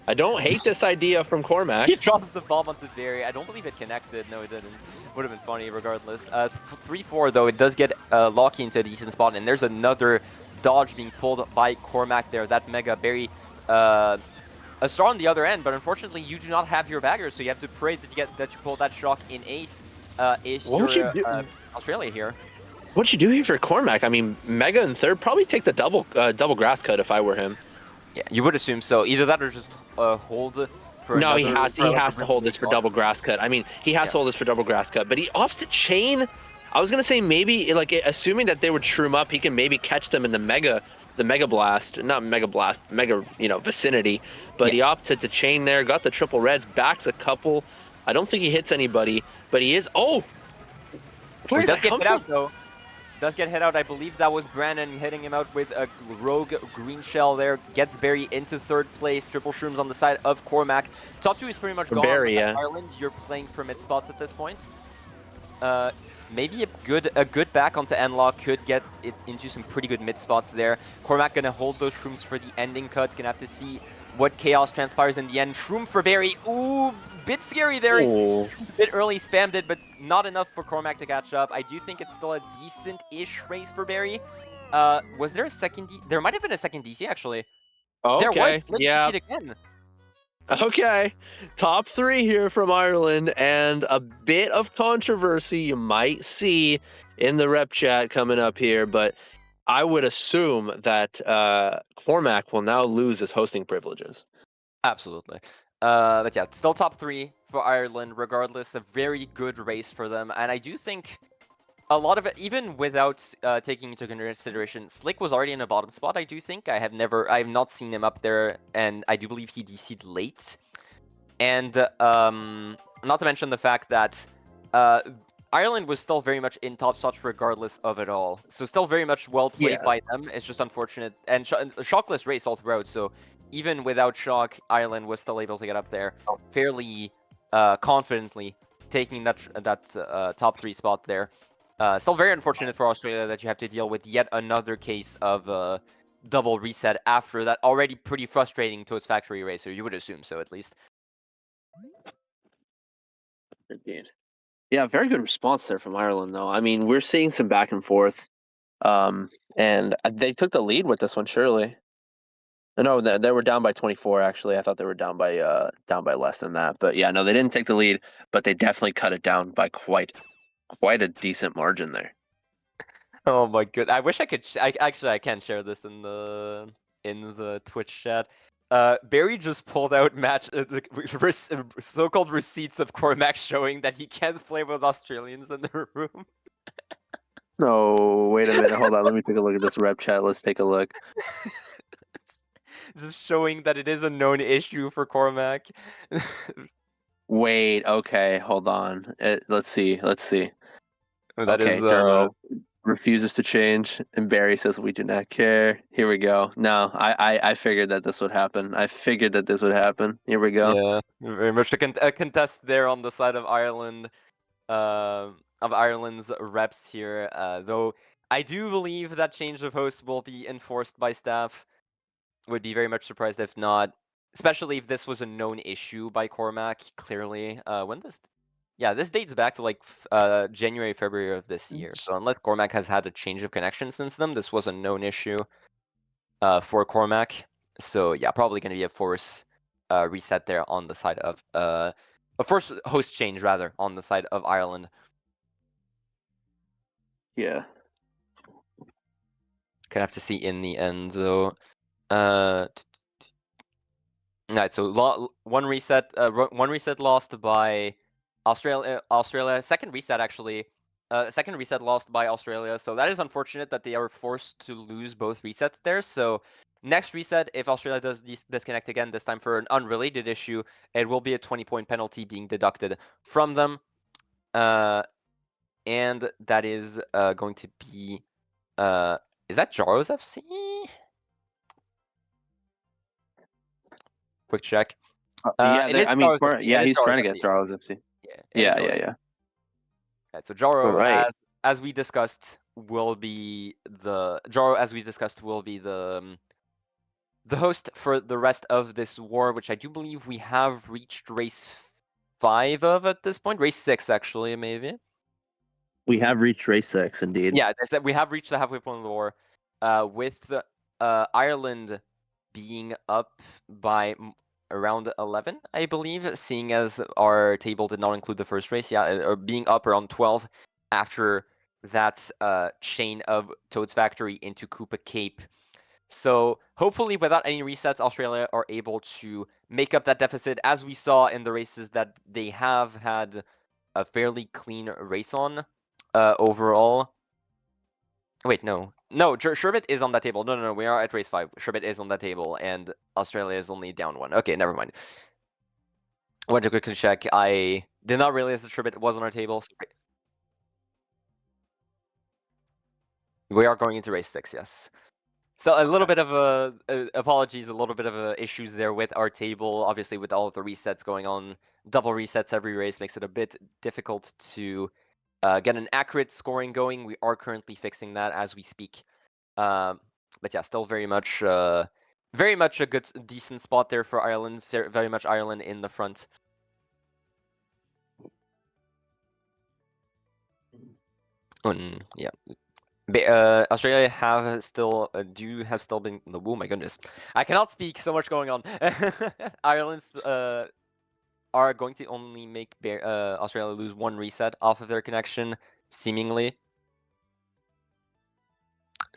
I don't hate this idea from Cormac. He drops the bomb onto Barry. I don't believe it connected. No, it didn't. Would have been funny regardless. 3-4 though, it does get Locky into a decent spot, and there's another dodge being pulled by Cormac there. That Mega Barry a star on the other end, but unfortunately you do not have your bagger, so you have to pray that you pull that shock in 8th. If you're Australia here. What'd you do here for Cormac? I mean, Mega in 3rd, probably take the double grass cut if I were him. Yeah, you would assume so. Either that or just hold for no, another, he has to hold this for double grass cut. I mean, he has to hold this for double grass cut, but he opts to chain. I was gonna say maybe, like, assuming that they would shroom up, he can maybe catch them in the mega blast, not mega blast, mega, vicinity. But he opted to chain there, got the triple reds, backs a couple. I don't think he hits anybody, but he is. Oh, where did that get hit out though? Does get hit out. I believe that was Brandon hitting him out with a rogue green shell there. Gets Barry into 3rd place. Triple shrooms on the side of Cormac. Top 2 is pretty much gone. Barry, yeah. Ireland, you're playing for mid spots at this point. Maybe a good back onto Enlaw could get it into some pretty good mid spots there. Cormac gonna hold those shrooms for the ending cut. Gonna have to see what chaos transpires in the end. Shroom for Barry. Ooh, bit scary there. Ooh. A bit early, spammed it, but not enough for Cormac to catch up. I do think it's still a decent-ish race for Barry. Was there a second? There might have been a second DC actually. Okay. There was. Yeah. Again. Okay, top 3 here from Ireland, and a bit of controversy you might see in the rep chat coming up here, but I would assume that Cormac will now lose his hosting privileges. Absolutely. But yeah, still top 3 for Ireland, regardless. A very good race for them, and I do think a lot of it, even without taking into consideration, Slick was already in a bottom spot, I do think. I have not seen him up there, and I do believe he DC'd late. And not to mention the fact that Ireland was still very much in top spots regardless of it all. So still very much well played by them. It's just unfortunate. And shockless race all throughout, so even without shock, Ireland was still able to get up there fairly confidently, taking that top 3 spot there. Still very unfortunate for Australia that you have to deal with yet another case of double reset after that already pretty frustrating Toad's Factory racer. You would assume so, at least. Indeed. Yeah, very good response there from Ireland, though. I mean, we're seeing some back and forth, and they took the lead with this one, surely. No, they were down by 24. Actually, I thought they were down by less than that. But yeah, no, they didn't take the lead, but they definitely cut it down by quite a decent margin there. Oh my god! I wish I could. I can share this in the Twitch chat. Barry just pulled out so-called receipts of Cormac showing that he can't play with Australians in the room. No, wait a minute. Hold on. Let me take a look at this rep chat. Let's take a look. Just showing that it is a known issue for Cormac. Wait. Okay. Hold on. Let's see. That okay, is Dermo refuses to change, and Barry says we do not care. Here we go. No, I figured that this would happen. Here we go. Yeah, very much a contest there on the side of Ireland, of Ireland's reps here. Though I do believe that change of host will be enforced by staff. Would be very much surprised if not, especially if this was a known issue by Cormac. Clearly, this dates back to like January, February of this year. So unless Cormac has had a change of connection since then, this was a known issue for Cormac. So yeah, probably going to be a force reset there on the side of a force host change rather on the side of Ireland. Yeah. Gonna have to see in the end though. Right, so one reset lost by Australia. Second reset actually second reset lost by Australia, so that is unfortunate that they are forced to lose both resets there. So next reset, if Australia does disconnect again, this time for an unrelated issue, it will be a 20-point penalty being deducted from them. And that is going to be... is that Jaro's FC? Quick check. Yeah, it is I mean, Jaro's FC. It is he's Jaro's trying to get FC. Jaro's FC. Yeah, it is Yeah, Jaro's. yeah. Right, so Jaro, Right. as we discussed, will be the the host for the rest of this war, which I do believe we have reached race 5 of at this point. Race 6, actually, maybe. We have reached race 6, indeed. Yeah, we have reached the halfway point of the war, with Ireland being up by around 11, I believe, seeing as our table did not include the first race. Yeah, or being up around 12 after that chain of Toad's Factory into Koopa Cape. So hopefully, without any resets, Australia are able to make up that deficit, as we saw in the races that they have had a fairly clean race on overall. Wait, no. No, Sherbet is on that table. No, we are at race 5. Sherbet is on that table, and Australia is only down 1. Okay, never mind. I went to quickly check. I did not realize that Sherbet was on our table. So we are going into race 6, yes. So a little bit of apologies, a little bit of issues there with our table. Obviously, with all of the resets going on, double resets every race makes it a bit difficult to get an accurate scoring going. We are currently fixing that as we speak. But yeah, still very much a good, decent spot there for Ireland. Very much Ireland in the front. Yeah. Australia have still have still been. Oh my goodness, I cannot speak. So much going on. Ireland's are going to only make Australia lose 1 reset off of their connection, seemingly.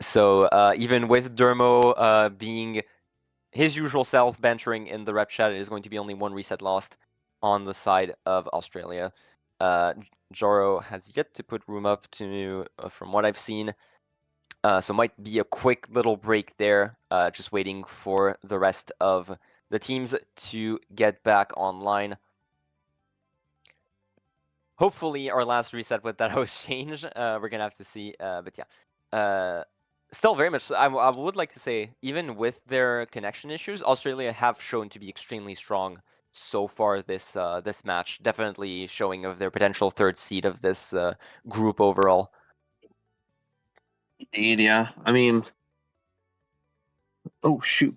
So even with Dermo being his usual self bantering in the rep chat, it is going to be only 1 reset lost on the side of Australia. Joro has yet to put room up to, from what I've seen. So might be a quick little break there, just waiting for the rest of the teams to get back online. Hopefully our last reset with that host change. We're gonna have to see, but yeah. Still very much, I would like to say, even with their connection issues, Australia have shown to be extremely strong so far this this match. Definitely showing of their potential 3rd seed of this group overall. Indeed, yeah. I mean, oh shoot.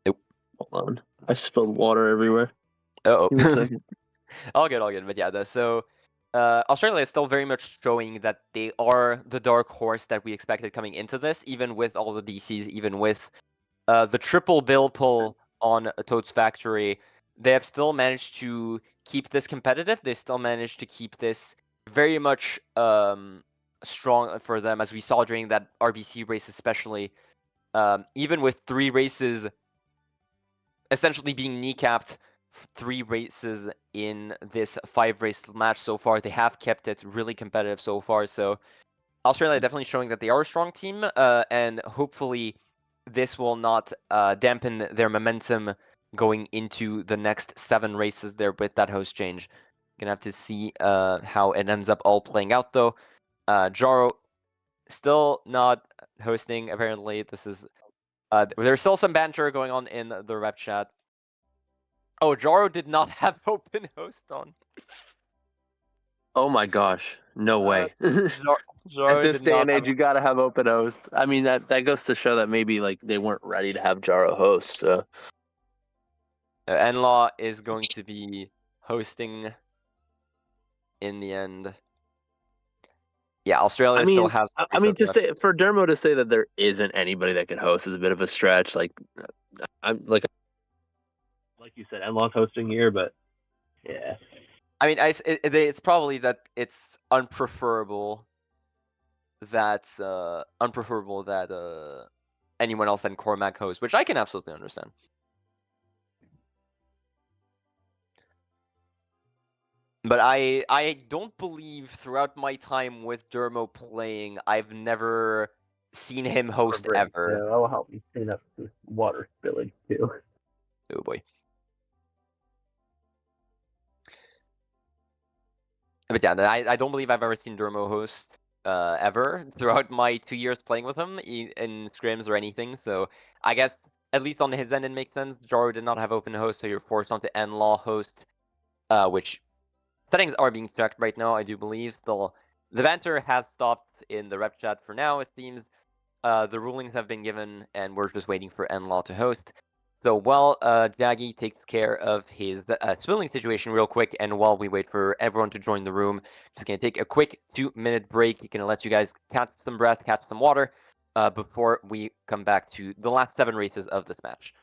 Nope. Hold on. I spilled water everywhere. Uh-oh. Give me a second. All good. But yeah, so Australia is still very much showing that they are the dark horse that we expected coming into this, even with all the DCs, even with the triple bill pull on Toad's Factory. They have still managed to keep this competitive. They still managed to keep this very much strong for them, as we saw during that RBC race especially. Even with 3 races essentially being kneecapped, 3 races in this 5-race match so far, they have kept it really competitive so far. So Australia definitely showing that they are a strong team, and hopefully this will not dampen their momentum going into the next 7 races there with that host change. Gonna have to see how it ends up all playing out, though. Jaro still not hosting, apparently. This is there's still some banter going on in the rep chat. Oh, Jaro did not have open host on. Oh my gosh. No way. Jaro At this did day not and have. age, you gotta have open host. I mean, that goes to show that maybe like they weren't ready to have Jaro host. So Enlaw is going to be hosting in the end. Yeah, Australia still has. I mean, to say for Dermo to say that there isn't anybody that could host is a bit of a stretch. Like, I'm like you said, Enlaw's hosting here, but yeah. I mean, it's probably that it's unpreferable that anyone else than Cormac host, which I can absolutely understand. But I don't believe throughout my time with Dermo playing, I've never seen him host Break. ever. Yeah, that'll help me clean up this water spillage too. Oh boy. But yeah, I don't believe I've ever seen Dermo host ever throughout my 2 years playing with him in scrims or anything. So I guess at least on his end it makes sense. Jaro did not have open host, so you're forced onto N-Law host, which settings are being checked right now, I do believe. Still, the banter has stopped in the rep chat for now, it seems. The rulings have been given, and we're just waiting for N-Law to host. So while Jaggy takes care of his spilling situation real quick, and while we wait for everyone to join the room, just gonna take a quick 2-minute break. Gonna let you guys catch some breath, catch some water, before we come back to the last 7 races of this match.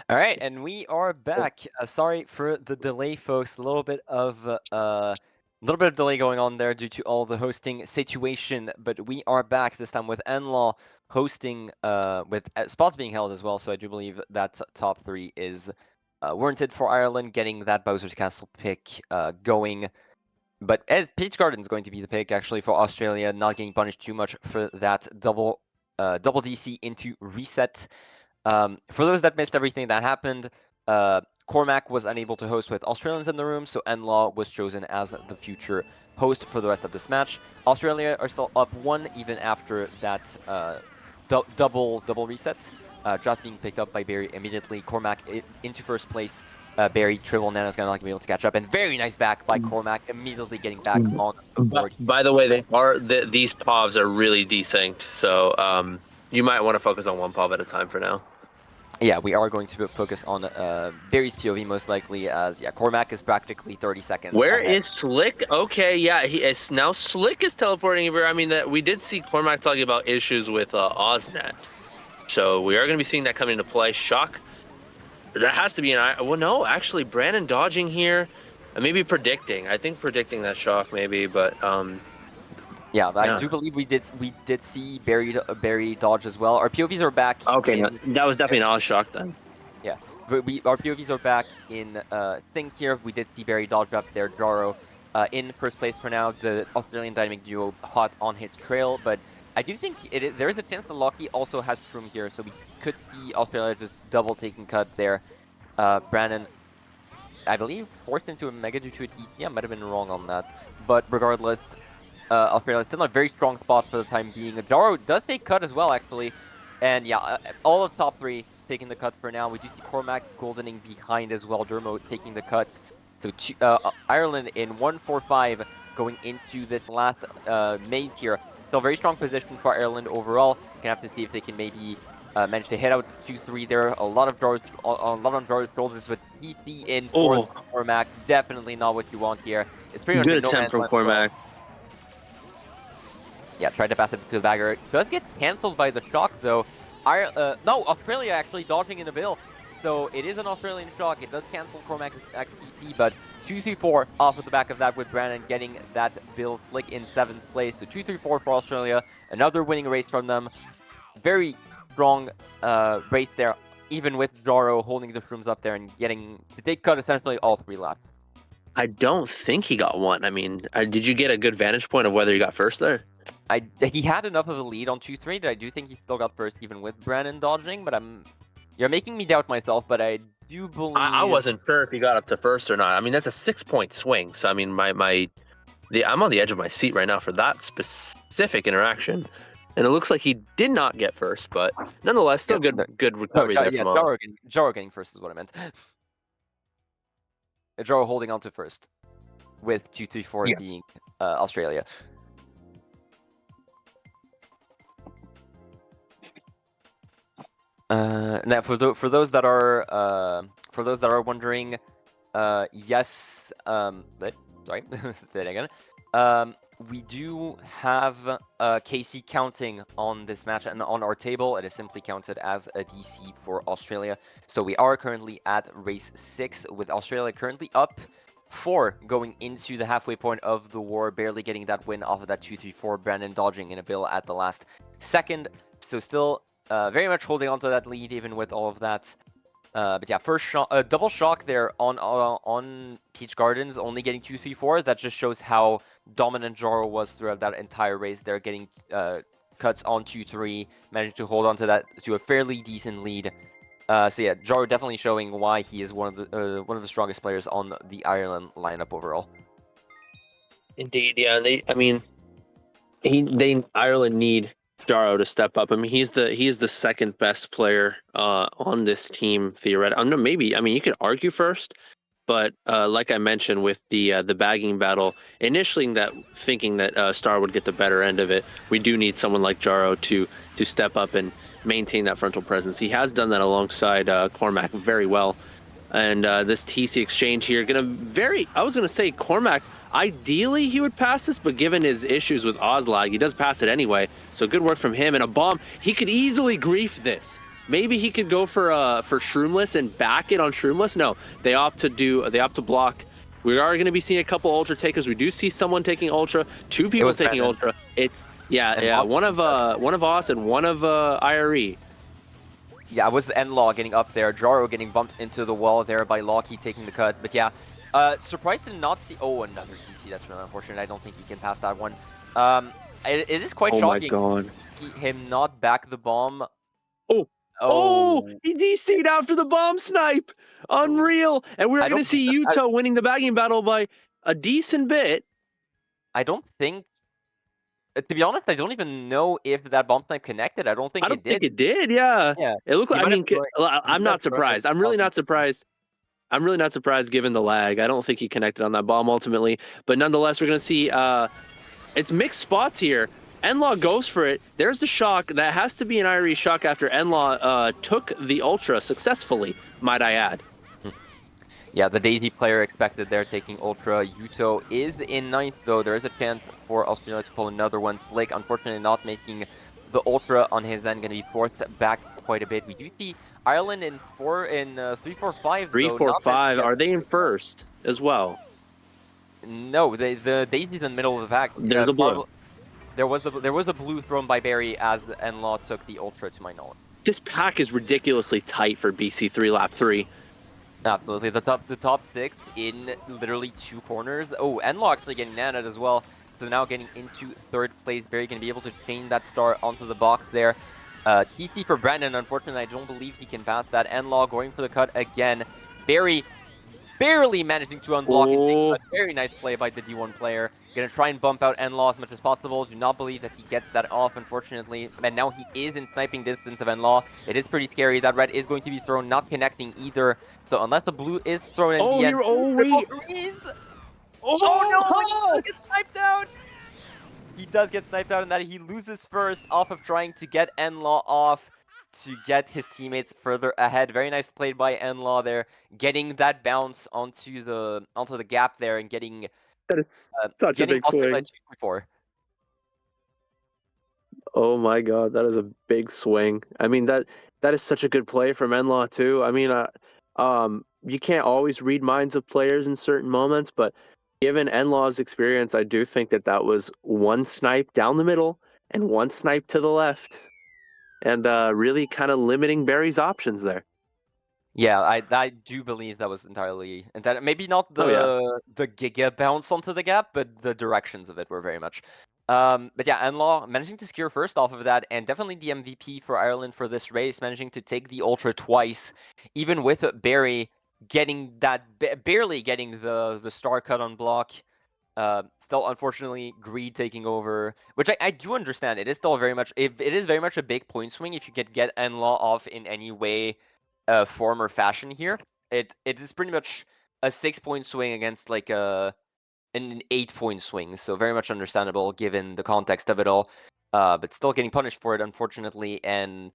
All right, and we are back. Sorry for the delay, folks. A little bit of delay going on there due to all the hosting situation, but we are back this time with NLaw hosting, with spots being held as well. So I do believe that top 3 is warranted for Ireland getting that Bowser's Castle pick going. But as Peach Garden's going to be the pick actually for Australia, not getting punished too much for that double DC into reset. For those that missed everything that happened, Cormac was unable to host with Australians in the room, so NLaw was chosen as the future host for the rest of this match. Australia are still up 1 even after that double reset. Draft being picked up by Barry immediately. Cormac into first place. Barry, Triple Nana's gonna not be able to catch up, and very nice back by Cormac, immediately getting back on the board. By the way, these POVs are really desynced, so you might want to focus on one POV at a time for now. Yeah, we are going to focus on Barry's POV most likely, as Cormac is practically 30 seconds. Where ahead. is Slick? Okay, yeah, it's now Slick is teleporting over. I mean, that we did see Cormac talking about issues with Oznet, so we are going to be seeing that come into play. Shock. That has to be an. Well, no, actually, Brandon dodging here, maybe predicting. I think predicting that shock maybe, but yeah, I do believe we did see Barry dodge as well. Our POVs are back. Okay, no, that was definitely an Oz shock then. Yeah, but our POVs are back in sync here. We did see Barry dodge up there. Jaro in first place for now. The Australian dynamic duo hot on his trail, but I do think there is a chance that Locky also has Shroom here, so we could see Australia just double taking cut there. Brandon, I believe, forced into a Mega due to a TT. I might have been wrong on that, but regardless. Australia still in a very strong spot for the time being. Jaro does take cut as well, actually. And yeah, all of top 3 taking the cut for now. We do see Cormac goldening behind as well. Dermo taking the cut. So Ireland in 1-4-5 going into this last maze here. Still very strong position for Ireland overall. Gonna have to see if they can maybe manage to hit out 2-3 there. A lot on Jaro's shoulders with TC in for Cormac. Definitely not what you want here. It's pretty much good attempt from Cormac. Yeah, tried to pass it to the bagger. Does get cancelled by the shock though. No, Australia actually dodging in a bill. So it is an Australian shock. It does cancel Cormac's TC, but 2-3-4 off of the back of that with Brandon getting that bill flick in 7th place. So 2-3-4 for Australia. Another winning race from them. Very strong race there, even with Jaro holding the shrooms up there and getting to take cut essentially all 3 laps. I don't think he got one. I mean, did you get a good vantage point of whether he got first there? He had enough of a lead on 2-3 that I do think he still got first even with Brandon dodging, but you're making me doubt myself, but I do believe... I wasn't sure if he got up to first or not. I mean, that's a 6-point swing, so I mean, I'm on the edge of my seat right now for that specific interaction. And it looks like he did not get first, but nonetheless, still good recovery there from Oz. Jaro getting first is what I meant. Jaro holding on to first, with 2-3-4 being Australia. Now, for those that are wondering, yes, sorry, say it again. We do have KC counting on this match and on our table. It is simply counted as a DC for Australia. So we are currently at race 6 with Australia currently up 4 going into the halfway point of the war, barely getting that win off of that 2-3-4. Brandon dodging in a bill at the last second. So still very much holding on to that lead even with all of that. But yeah, first double shock there on Peach Gardens, only getting 2-3-4. That just shows how dominant Jaro was throughout that entire race. They're getting cuts on 2-3, managed to hold on to a fairly decent lead. So yeah, Jaro definitely showing why he is one of the strongest players on the Ireland lineup overall. Indeed, yeah. Ireland need Jaro to step up. I mean, he is the second best player on this team theoretically. Maybe, I mean, you could argue first, but like I mentioned with the bagging battle, initially thinking that Star would get the better end of it, we do need someone like Jaro to step up and maintain that frontal presence. He has done that alongside Cormac very well, and this TC exchange here I was gonna say Cormac. Ideally, he would pass this, but given his issues with Ozlag, he does pass it anyway. So good work from him, and a bomb. He could easily grief this. maybe he could go for Shroomless and back it on Shroomless. No, they opt to block. We are going to be seeing a couple Ultra takers. We do see someone taking Ultra, two people was taking Brandon. Ultra. It's And one of Us and one of IRE. Yeah, it was N-Law getting up there, Jaro getting bumped into the wall there by Locky taking the cut. But yeah, surprised to not see. Oh, another CT. That's really unfortunate. I don't think he can pass that one. It is quite Oh my shocking god. to see him not back the bomb. Oh. Oh, He DC'd after the bomb snipe. Unreal. And we're I going to don't- see Yuto winning the bagging battle by a decent bit. I don't think. To be honest, I don't even know if that bomb snipe connected. I don't think I don't it think did. it did. Yeah. Yeah. It looked He like. I might have mean, thrown- I'm might not have thrown it surprised. I'm really not surprised. I'm really not surprised given the lag. I don't think he connected on that bomb ultimately. But nonetheless, we're going to see it's mixed spots here. N-Law goes for it. There's the shock. That has to be an IRE shock after N-Law took the Ultra successfully, might I add. Yeah, the Daisy player expected there taking Ultra. Yuto is in ninth, though. There is a chance for Australia to pull another one. Slick, unfortunately, not making the Ultra on his end, going to be forced back quite a bit. We do see Ireland in 3, 4, 5. 3, 4, 5. Are they in first as well? No, the Daisy's in the middle of the pack. There's a blue. There was a blue thrown by Barry as N-Law took the Ultra, to my knowledge. This pack is ridiculously tight for BC3 lap 3. Absolutely, the top 6 in literally 2 corners. Oh, N-Law actually getting nanoed as well. So now getting into 3rd place. Barry going to be able to chain that star onto the box there. TC for Brandon, unfortunately, I don't believe he can pass that. N-Law going for the cut again. Barry barely managing to unblock and take a very nice play by the D1 player. Gonna try and bump out N-Law as much as possible. Do not believe that he gets that off, unfortunately. And now he is in sniping distance of N-Law. It is pretty scary. That red is going to be thrown, not connecting either. So unless the blue is thrown in the end. Wait. Oh no! He does get sniped out! He does get sniped out, and that he loses first off of trying to get N-Law off to get his teammates further ahead. Very nice played by N-Law there, getting that bounce onto the gap there and getting That is such a big swing. Oh my god, that is a big swing. I mean that is such a good play from N-Law too. I mean, you can't always read minds of players in certain moments, but given N-Law's experience, I do think that was one snipe down the middle and one snipe to the left, and really kind of limiting Barry's options there. Yeah, I do believe that was entirely maybe not the giga bounce onto the gap, but the directions of it were very much. But yeah, N-Law managing to secure first off of that, and definitely the MVP for Ireland for this race, managing to take the Ultra twice, even with Barry getting that barely getting the star cut on block. Still, unfortunately, Greed taking over, which I do understand. It is still very much it is very much a big point swing if you get N-Law off in any way, form or fashion here. It is pretty much a 6-point swing against like an 8-point swing, so very much understandable given the context of it all. But still getting punished for it, unfortunately, and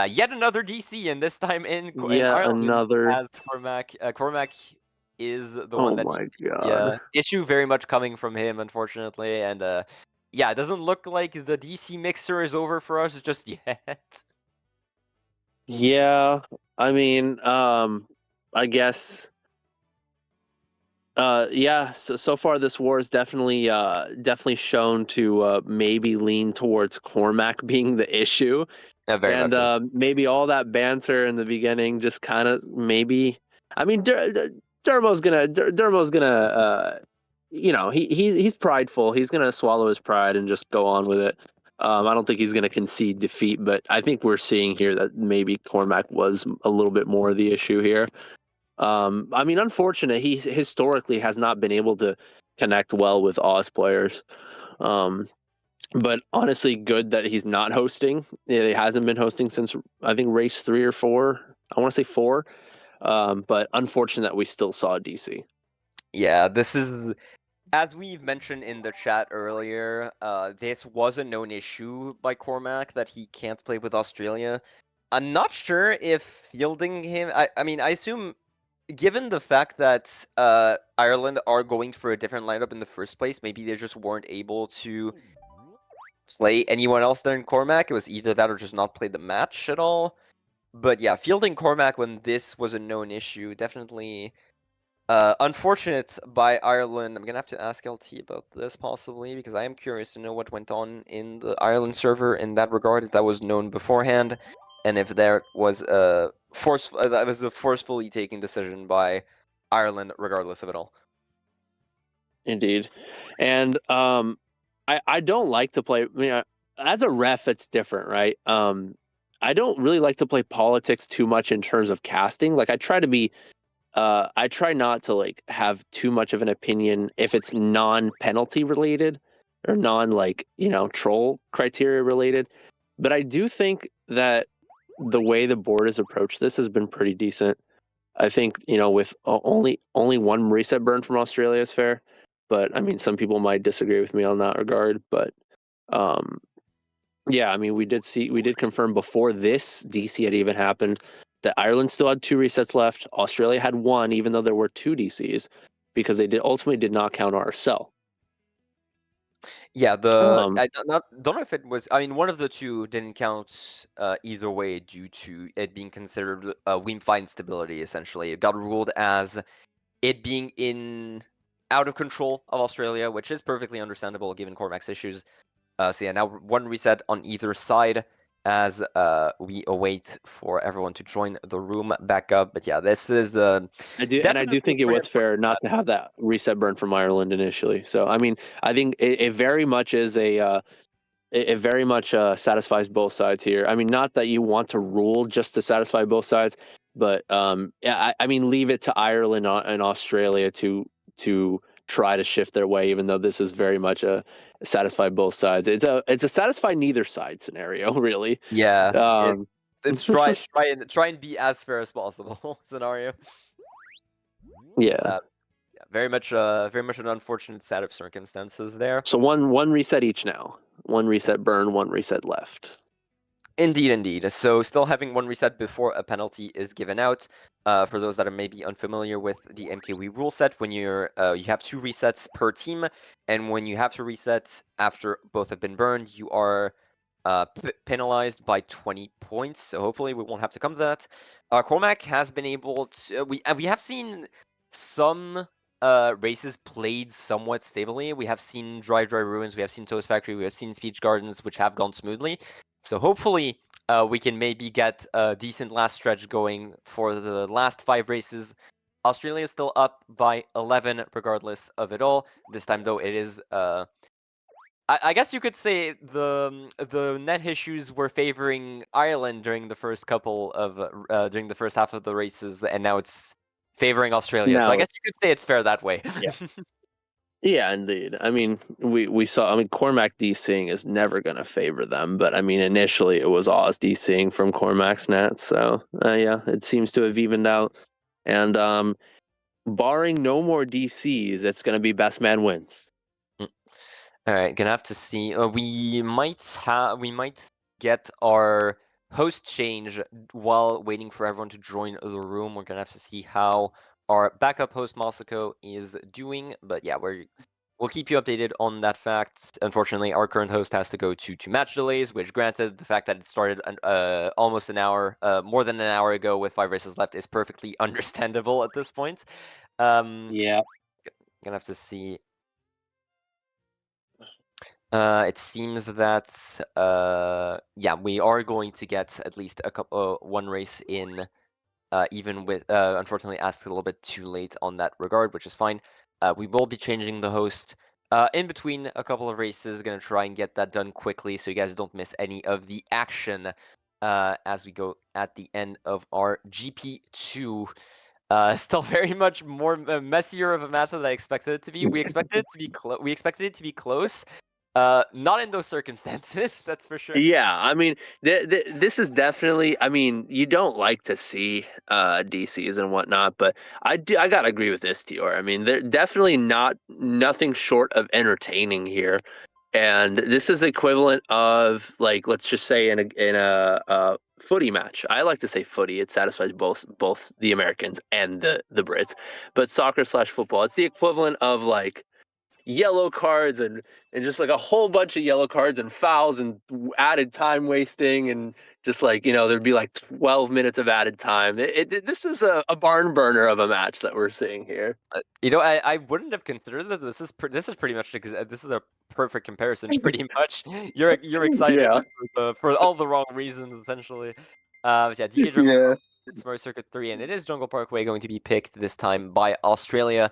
yet another DC, and this time in Ireland as Cormac. Cormac is the one that. Oh my god! Issue very much coming from him, unfortunately, and yeah, it doesn't look like the DC mixer is over for us just yet. Yeah, I mean, I guess. Yeah. So far, this war is definitely shown to maybe lean towards Cormac being the issue, and maybe all that banter in the beginning just kind of maybe. I mean, Dermo's gonna, you know, he's prideful. He's gonna swallow his pride and just go on with it. I don't think he's gonna concede defeat, but I think we're seeing here that maybe Cormac was a little bit more the issue here. I mean, unfortunate. He historically has not been able to connect well with Oz players. But honestly, good that he's not hosting. He hasn't been hosting since I think race 3 or 4. I want to say 4. But unfortunate that we still saw DC. Yeah, this is, as we've mentioned in the chat earlier, this was a known issue by Cormac that he can't play with Australia. I'm not sure if fielding him. I mean, I assume, given the fact that Ireland are going for a different lineup in the first place, maybe they just weren't able to play anyone else than Cormac. It was either that or just not play the match at all. But yeah, fielding Cormac when this was a known issue, definitely unfortunate by Ireland. I'm gonna have to ask LT about this possibly, because I am curious to know what went on in the Ireland server in that regard, if that was known beforehand, and if there was a forcefully taken decision by Ireland, regardless of it all. Indeed. And I don't like to play, as a ref it's different, right? I don't really like to play politics too much in terms of casting. Like I try not to like have too much of an opinion if it's non-penalty related or non troll criteria related. But I do think that the way the board has approached this has been pretty decent. I think with only one reset burn from Australia is fair, but I mean some people might disagree with me on that regard. But um, yeah, I mean we did confirm before this DC had even happened that Ireland still had 2 resets left. Australia had 1, even though there were 2 DCs, because they ultimately did not count RSL. Yeah, I don't know if it was. I mean, one of the 2 didn't count either way due to it being considered Wi-Fi instability. Essentially, it got ruled as it being out of control of Australia, which is perfectly understandable given Cormac's issues. So yeah, now 1 reset on either side as we await for everyone to join the room back up. But yeah, this is I do think it was fair not to have that reset burn from Ireland initially. So I mean, I think it very much is it very much satisfies both sides here. I mean, not that you want to rule just to satisfy both sides, but yeah, I mean, leave it to Ireland and Australia to try to shift their way, even though this is very much a satisfy both sides. It's a satisfy neither side scenario, really. Yeah, it's try and be as fair as possible scenario. Yeah. Yeah, very much an unfortunate set of circumstances there. So one reset each now. 1 reset burn, 1 reset left. Indeed. So still having 1 reset before a penalty is given out. For those that are maybe unfamiliar with the MKWii rule set, when you have 2 resets per team, and when you have to reset after both have been burned, you are penalized by 20 points. So hopefully we won't have to come to that. Cormac has been able to. We have seen some races played somewhat stably. We have seen Dry Ruins, we have seen Toast Factory, we have seen Speech Gardens, which have gone smoothly. So hopefully we can maybe get a decent last stretch going for the last 5 races. Australia is still up by 11 regardless of it all. This time though it is I guess you could say the net issues were favoring Ireland during the first during the first half of the races, and now it's favoring Australia. So I guess you could say it's fair that way. Yeah. Yeah, indeed. I mean, we saw. I mean, Cormac DCing is never going to favor them, but I mean, initially it was Oz DCing from Cormac's net, so yeah, it seems to have evened out. And barring no more DCs, it's going to be best man wins. All right, gonna have to see. We might get our host change while waiting for everyone to join the room. We're gonna have to see how our backup host Masako is doing, but yeah, we'll keep you updated on that fact. Unfortunately, our current host has to go to match delays, which granted, the fact that it started almost an hour, more than an hour ago with 5 races left is perfectly understandable at this point. Yeah. Gonna have to see. It seems that yeah, we are going to get at least a couple 1 race in, even with unfortunately asked a little bit too late on that regard, which is fine. We will be changing the host in between a couple of races. Gonna try and get that done quickly so you guys don't miss any of the action as we go at the end of our GP2. Still very much more messier of a match than I expected it to be. We expected it to be close. Not in those circumstances, that's for sure. Yeah, I mean, this is definitely. I mean, you don't like to see DCs and whatnot, but I gotta agree with this, Tior. I mean, they're definitely nothing short of entertaining here, and this is the equivalent of like, let's just say in a footy match. I like to say footy; it satisfies both the Americans and the Brits, but soccer/football, it's the equivalent of like yellow cards and just like a whole bunch of yellow cards and fouls and added time wasting and just like there'd be like 12 minutes of added time. This is a barn burner of a match that we're seeing here. I wouldn't have considered that. This is pretty much this is a perfect comparison. Pretty much, you're excited for all the wrong reasons essentially. Yeah, DK Jungle Smart Circuit 3, and it is Jungle Parkway going to be picked this time by Australia.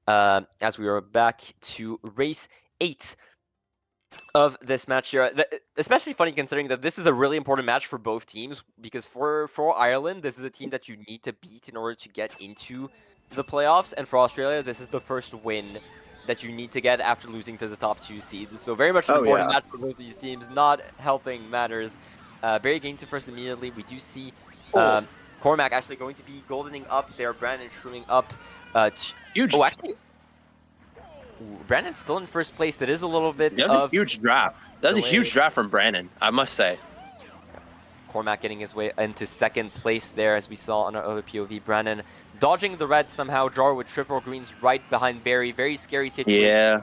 As we are back to race 8 of this match here. Especially funny considering that this is a really important match for both teams, because for Ireland, this is a team that you need to beat in order to get into the playoffs, and for Australia, this is the first win that you need to get after losing to the top 2 seeds. So very much an important match for both these teams, not helping matters. Barry getting to first immediately. We do see Cormac actually going to be goldening up there, Brandon shrooming up. Huge. Oh, actually, Brandon's still in first place. That is a little bit of a huge draft. That was a huge draft from Brandon, I must say. Cormac getting his way into second place there, as we saw on our other POV. Brandon dodging the red somehow. Jar with triple greens right behind Barry. Very scary situation. Yeah.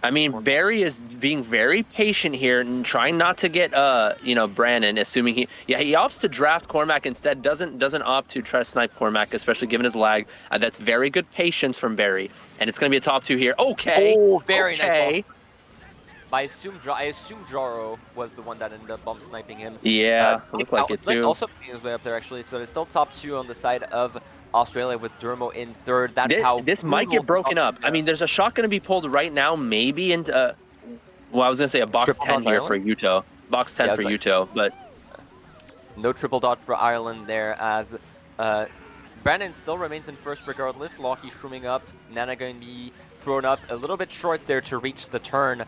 I mean, Barry is being very patient here and trying not to get, Brandon, assuming he opts to draft Cormac instead, doesn't opt to try to snipe Cormac, especially given his lag. That's very good patience from Barry, and it's going to be a top 2 here. Okay. Oh, very nice. I assume Jaro was the one that ended up bump sniping him. Yeah, looked like it too. Also making his way up there actually, so it's still top 2 on the side of Australia with Dermo in third. This might get broken up. I mean, there's a shot going to be pulled right now, maybe into. Well, I was going to say a box 10 here for Yuto. Box 10 for Yuto, but no triple dodge for Ireland there, as Brandon still remains in first regardless. Lockie shrooming up. Nana going to be thrown up a little bit short there to reach the turn.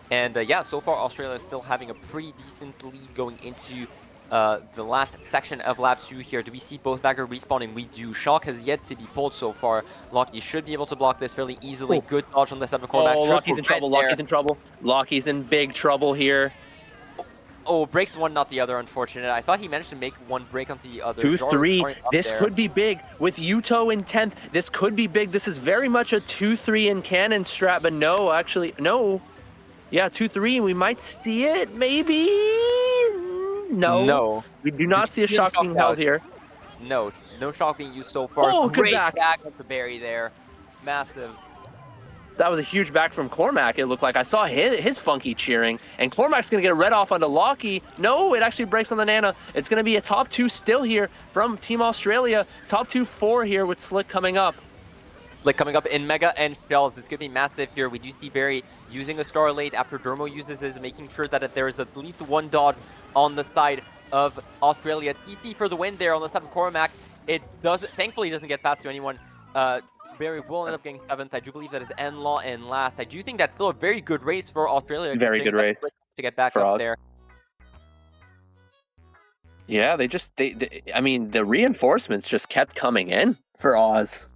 And yeah, so far Australia is still having a pretty decent lead going into the last section of lap 2 here. Do we see both bagger respawning? We do. Shock has yet to be pulled so far. Lockie should be able to block this fairly easily. Ooh. Good dodge on the side of Cormac. Oh, Lockie's in trouble. Lockie's in trouble. Lockie's in big trouble here. Oh, breaks one, not the other, unfortunate. I thought he managed to make one break onto the other. 2-3. This could be big. With Yuto in 10th, this could be big. This is very much a 2-3 in cannon strat, but no, actually, no. Yeah, 2-3, we might see it, maybe? No. We do not see a shock being held here. No shock being used so far. Oh, great back of the Barry there. Massive. That was a huge back from Cormac, it looked like. I saw his funky cheering, and Cormac's going to get a red off onto Lockie. No, it actually breaks on the Nana. It's going to be a top 2 still here from Team Australia. Top 2-4 here with Slick coming up. Slick coming up in Mega and Shells. It's going to be massive here. We do see Barry using a star late after Dermo uses his, making sure that there is at least one dodge on the side of Australia. TC for the win there on the side of Cormac. It thankfully doesn't get past to anyone. Barry will end up getting 7th. I do believe that is N-Law in last. I do think that's still a very good race for Australia. Very good race to get back up there. Yeah, I mean, the reinforcements just kept coming in for Oz.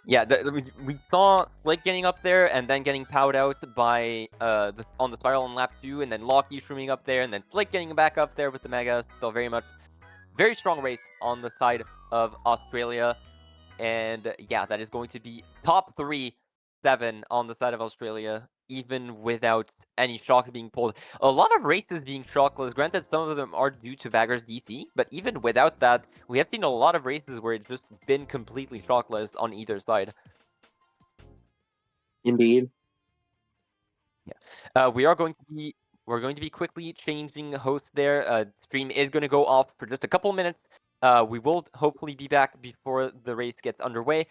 Yeah, we saw Slick getting up there and then getting powed out by on the spiral on lap 2, and then Lockie shrooming up there, and then Slick getting back up there with the Mega. So very strong race on the side of Australia. And yeah, that is going to be top 3-7 on the side of Australia, even without any shock being pulled. A lot of races being shockless. Granted, some of them are due to Bagger's DC, but even without that, we have seen a lot of races where it's just been completely shockless on either side. Indeed. Yeah. We're going to be quickly changing hosts there. Stream is going to go off for just a couple minutes. We will hopefully be back before the race gets underway.